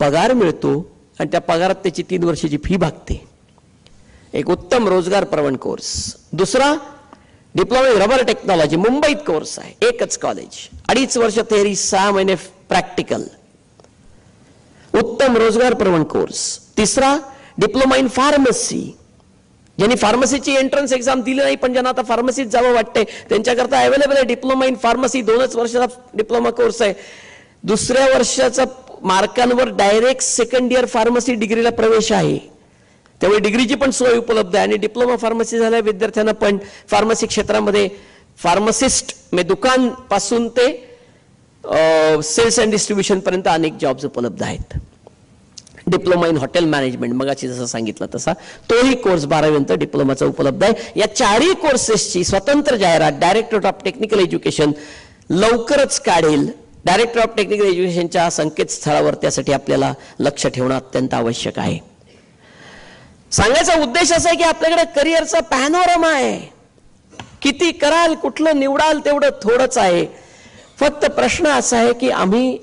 पगार मिळतो आणि त्या पगारात त्याची 3 वर्षाची फी भागते. एक उत्तम रोजगार प्रवण कोर्स. दुसरा डिप्लोमा इन रबर टेक्नॉलॉजी, मुंबईत कोर्स आहे, एकच कॉलेज, 2.5 वर्ष थिअरी, 6 महिने प्रॅक्टिकल, उत्तम रोजगार प्रवण कोर्स. तिसरा डिप्लोमा इन फार्मसी, ज्यांनी फार्मसीची एंट्रन्स एक्झाम दिली नाही पण ज्यांना आता फार्मसीत जावं वाटते त्यांच्याकरता अवेलेबल आहे डिप्लोमा इन फार्मसी. 2च वर्षाचा डिप्लोमा कोर्स आहे. 2ऱ्या वर्षाचा मार्कांवर डायरेक्ट सेकंड इयर फार्मसी डिग्रीला प्रवेश आहे. त्यामुळे डिग्रीची पण सोय उपलब्ध आहे. आणि डिप्लोमा फार्मसी झाल्या विद्यार्थ्यांना पण फार्मसी क्षेत्रामध्ये फार्मासिस्ट म्हणजे दुकान पासून ते सेल्स अँड डिस्ट्रीब्युशन पर्यंत अनेक जॉब्स उपलब्ध आहेत. डिप्लोमा इन हॉटेल मॅनेजमेंट मगाशी जसं सांगितलं तसा तोही कोर्स 12वी नंतर डिप्लोमाचा उपलब्ध आहे. या 4ही कोर्सेसची स्वतंत्र जाहिरात डायरेक्टरेट ऑफ टेक्निकल एज्युकेशन लवकरच काढेल. डायरेक्टर ऑफ टेक्निकल एज्युकेशनच्या संकेतस्थळावर त्यासाठी आपल्याला लक्ष ठेवणं अत्यंत आवश्यक आहे. सांगायचा उद्देश असा आहे की आपल्याकडे करिअरचा पॅनोरमा आहे. किती कराल, कुठलं निवडाल तेवढं थोडंच आहे. फक्त प्रश्न असा आहे की आम्ही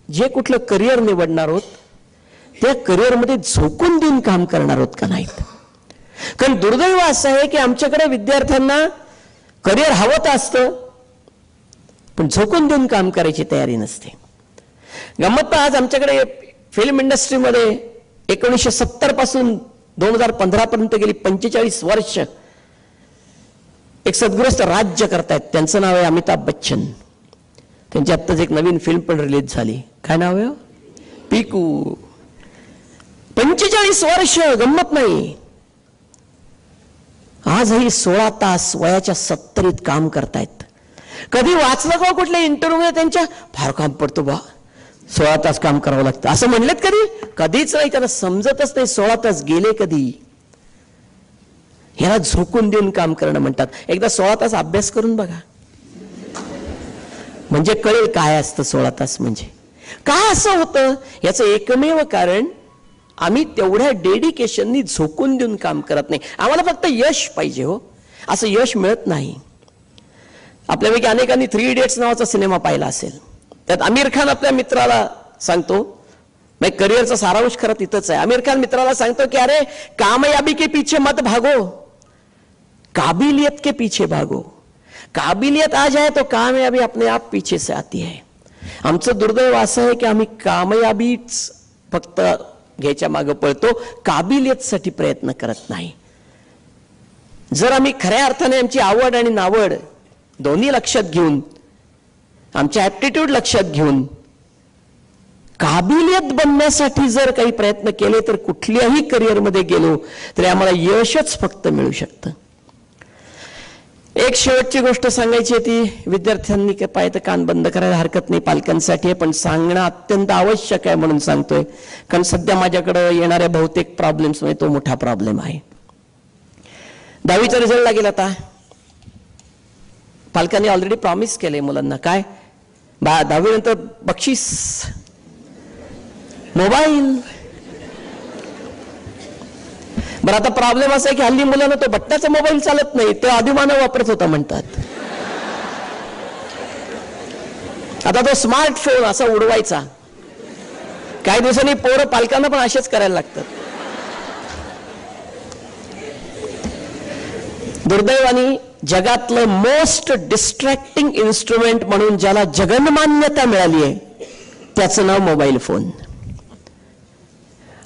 जे कुठलं करिअर निवडणार आहोत त्या करिअरमध्ये झोकून देऊन काम करणार आहोत का नाहीत. कारण दुर्दैव असं आहे की आमच्याकडे विद्यार्थ्यांना करिअर हवं असतं पण झोकून देऊन काम करायची तयारी नसते. गंमत आज आमच्याकडे फिल्म इंडस्ट्रीमध्ये 1970 पासून 2015 पर्यंत गेली 45 वर्ष एक सद्गृहस्थ राज्य करतायत. त्यांचं नाव आहे अमिताभ बच्चन. त्यांची आत्ताच एक नवीन फिल्म पण रिलीज झाली. काय नाव आहे? पिकू. 45 वर्ष, गंमत नाही. आजही 16 तास वयाच्या 70ीत काम करतायत. कधी वाचलं का कुठल्या इंटरव्ह्यू मध्ये त्यांच्या फार काम पडतो बा, 16 तास काम करावं लागतं असं म्हणलेत कधी? कधीच नाही. त्यांना समजतच नाही 16 तास गेले कधी. ह्याला झोकून देऊन काम करणं म्हणतात. एकदा 16 तास अभ्यास करून बघा म्हणजे कळेल काय असतं 16 तास म्हणजे. काय असं होतं याचं एकमेव कारण आम्ही तेवढ्या डेडिकेशननी झोकून देऊन काम करत नाही. आम्हाला फक्त यश पाहिजे हो, असं यश मिळत नाही. आपल्यापैकी अनेकांनी 3 इडियट्स नावाचा सिनेमा पाहिला असेल. त्यात आमिर खान आपल्या मित्राला सांगतो, म्हणजे करिअरचा सारांश खरं तिथंच आहे. आमिर खान मित्राला सांगतो की अरे कामयाबी के पीछे मत भागो, काबिलियत के पीछे भागो. काबिलियत आ जाए तो कामयाबी अपने आप पीछे से आती है. आमचं दुर्दैव असं आहे की आम्ही कामयाबीच फक्त घ्यायच्या मागे पळतो, काबिलियतसाठी प्रयत्न करत नाही. जर आम्ही खऱ्या अर्थाने आमची आवड आणि नावड दोन्ही लक्षात घेऊन, आमच्या ऍप्टिट्यूड लक्षात घेऊन काबिलियत बनण्यासाठी जर काही प्रयत्न केले तर कुठल्याही करिअरमध्ये गेलो तरी आम्हाला यशच फक्त मिळू शकतं. एक शेवटची गोष्ट सांगायची आहे, ती विद्यार्थ्यांनी पाय तर कान बंद करायला हरकत नाही, पालकांसाठी आहे, पण सांगणं अत्यंत आवश्यक आहे म्हणून सांगतोय. कारण सध्या माझ्याकडे येणाऱ्या बहुतेक प्रॉब्लेम्स मध्ये तो मोठा प्रॉब्लेम आहे. 10वीचा रिझल्ट लागेल आता. पालकांनी ऑलरेडी प्रॉमिस केले मुलांना, काय 10वी नंतर बक्षीस मोबाईल. बरं आता प्रॉब्लेम असा आहे की हल्ली मुलांना तो बटनाचा मोबाईल चालत नाही, तो आदिमानव वापरत होता म्हणतात. आता तो स्मार्टफोन असा उडवायचा. काही दिवसांनी पोरं पालकांना पण असेच करायला लागतात. दुर्दैवाने जगातलं मोस्ट डिस्ट्रॅक्टिंग इन्स्ट्रुमेंट म्हणून ज्याला जगन्मान्यता मिळाली आहे त्याचं नाव मोबाईल फोन.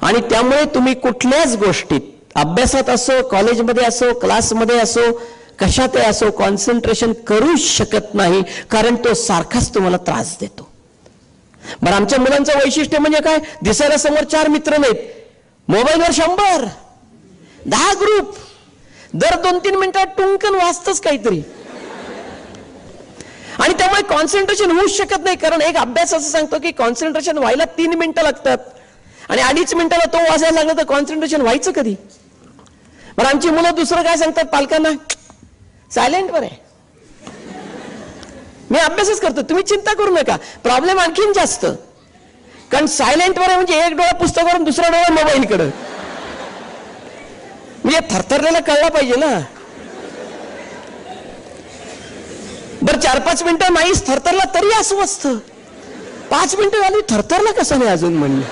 आणि त्यामुळे तुम्ही कुठल्याच गोष्टीत, अभ्यासात असो, कॉलेजमध्ये असो, क्लासमध्ये असो, कशातही असो, कॉन्सन्ट्रेशन करूच शकत नाही, कारण तो सारखाच तुम्हाला त्रास देतो. बरं आमच्या मुलांचं वैशिष्ट्य म्हणजे काय? दिसायला समोर 4 मित्र नाहीत, मोबाईलवर 100 10 ग्रुप, दर 2-3 मिनिटात टुंकन वाचतच काहीतरी. आणि त्यामुळे कॉन्सन्ट्रेशन होऊच शकत नाही. कारण एक अभ्यास असं सांगतो की कॉन्सन्ट्रेशन व्हायला 3 मिनिटं लागतात आणि 2.5 मिनिटाला तो वाजायला लागला तर कॉन्सन्ट्रेशन व्हायचं कधी? बरं आमची मुलं दुसरं काय सांगतात पालकांना? सायलेंट वर आहे. मी अभ्यासच करतो, तुम्ही चिंता करू नका. प्रॉब्लेम आणखीन जास्त, कारण सायलेंटवर आहे म्हणजे एक डोळा पुस्तकावर दुसरा डोळा मोबाईलकडं. म्हणजे थरथरलेला कळला पाहिजे ना. बरं 4-5 मिनिटं नाहीच थरथरला तरी अस्वस्थ, 5 मिनिटं झाली थरथरला कसा नाही अजून म्हणलं.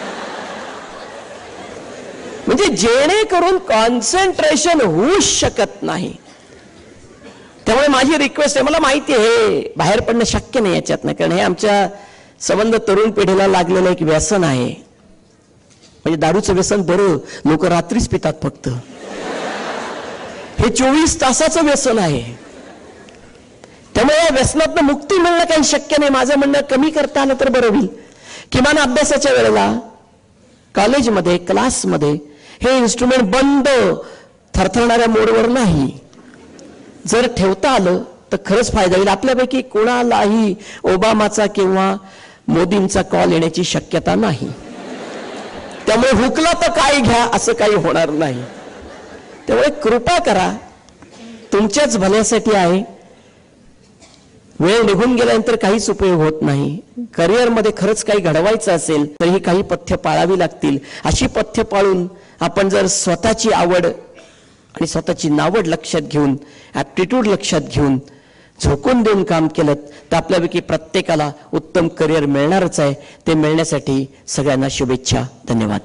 म्हणजे जेणेकरून कॉन्सन्ट्रेशन होऊच शकत नाही. त्यामुळे माझी रिक्वेस्ट आहे, मला माहिती आहे बाहेर पडणं शक्य नाही याच्यातनं, कारण हे आमच्या संबंध तरुण पिढीला लागलेलं एक व्यसन आहे. म्हणजे दारूचं व्यसन बरं, लोक रात्रीच पितात फक्त, हे 24 तासाचं व्यसन आहे. त्यामुळे या व्यसनातनं मुक्ती मिळणं काही शक्य नाही. माझं म्हणणं कमी करता आलं तर बरं होईल. किमान अभ्यासाच्या वेळेला कॉलेजमध्ये क्लासमध्ये हे इन्स्ट्रुमेंट बंद, थरथरणाऱ्या मोडवर नाही, जर ठेवता आलं तर खरंच फायदा होईल. आपल्यापैकी कोणालाही ओबामाचा किंवा मोदींचा कॉल येण्याची शक्यता नाही. त्यामुळे हुकला तर काय घ्या असं काही होणार नाही. त्यामुळे कृपा करा, तुमच्याच भल्यासाठी आहे. वेळ निघून गेल्यानंतर काहीच उपयोग होत नाही. करिअरमध्ये खरंच काही घडवायचं असेल तर ही काही पथ्य पाळावी लागतील. अशी पथ्य पाळून आपण जर स्वतःची आवड आणि स्वतःची नावड लक्षात घेऊन, ॲप्टिट्यूड लक्षात घेऊन झोकून देऊन काम केलं तर आपल्यापैकी प्रत्येकाला उत्तम करिअर मिळणारच आहे. ते मिळण्यासाठी सगळ्यांना शुभेच्छा. धन्यवाद.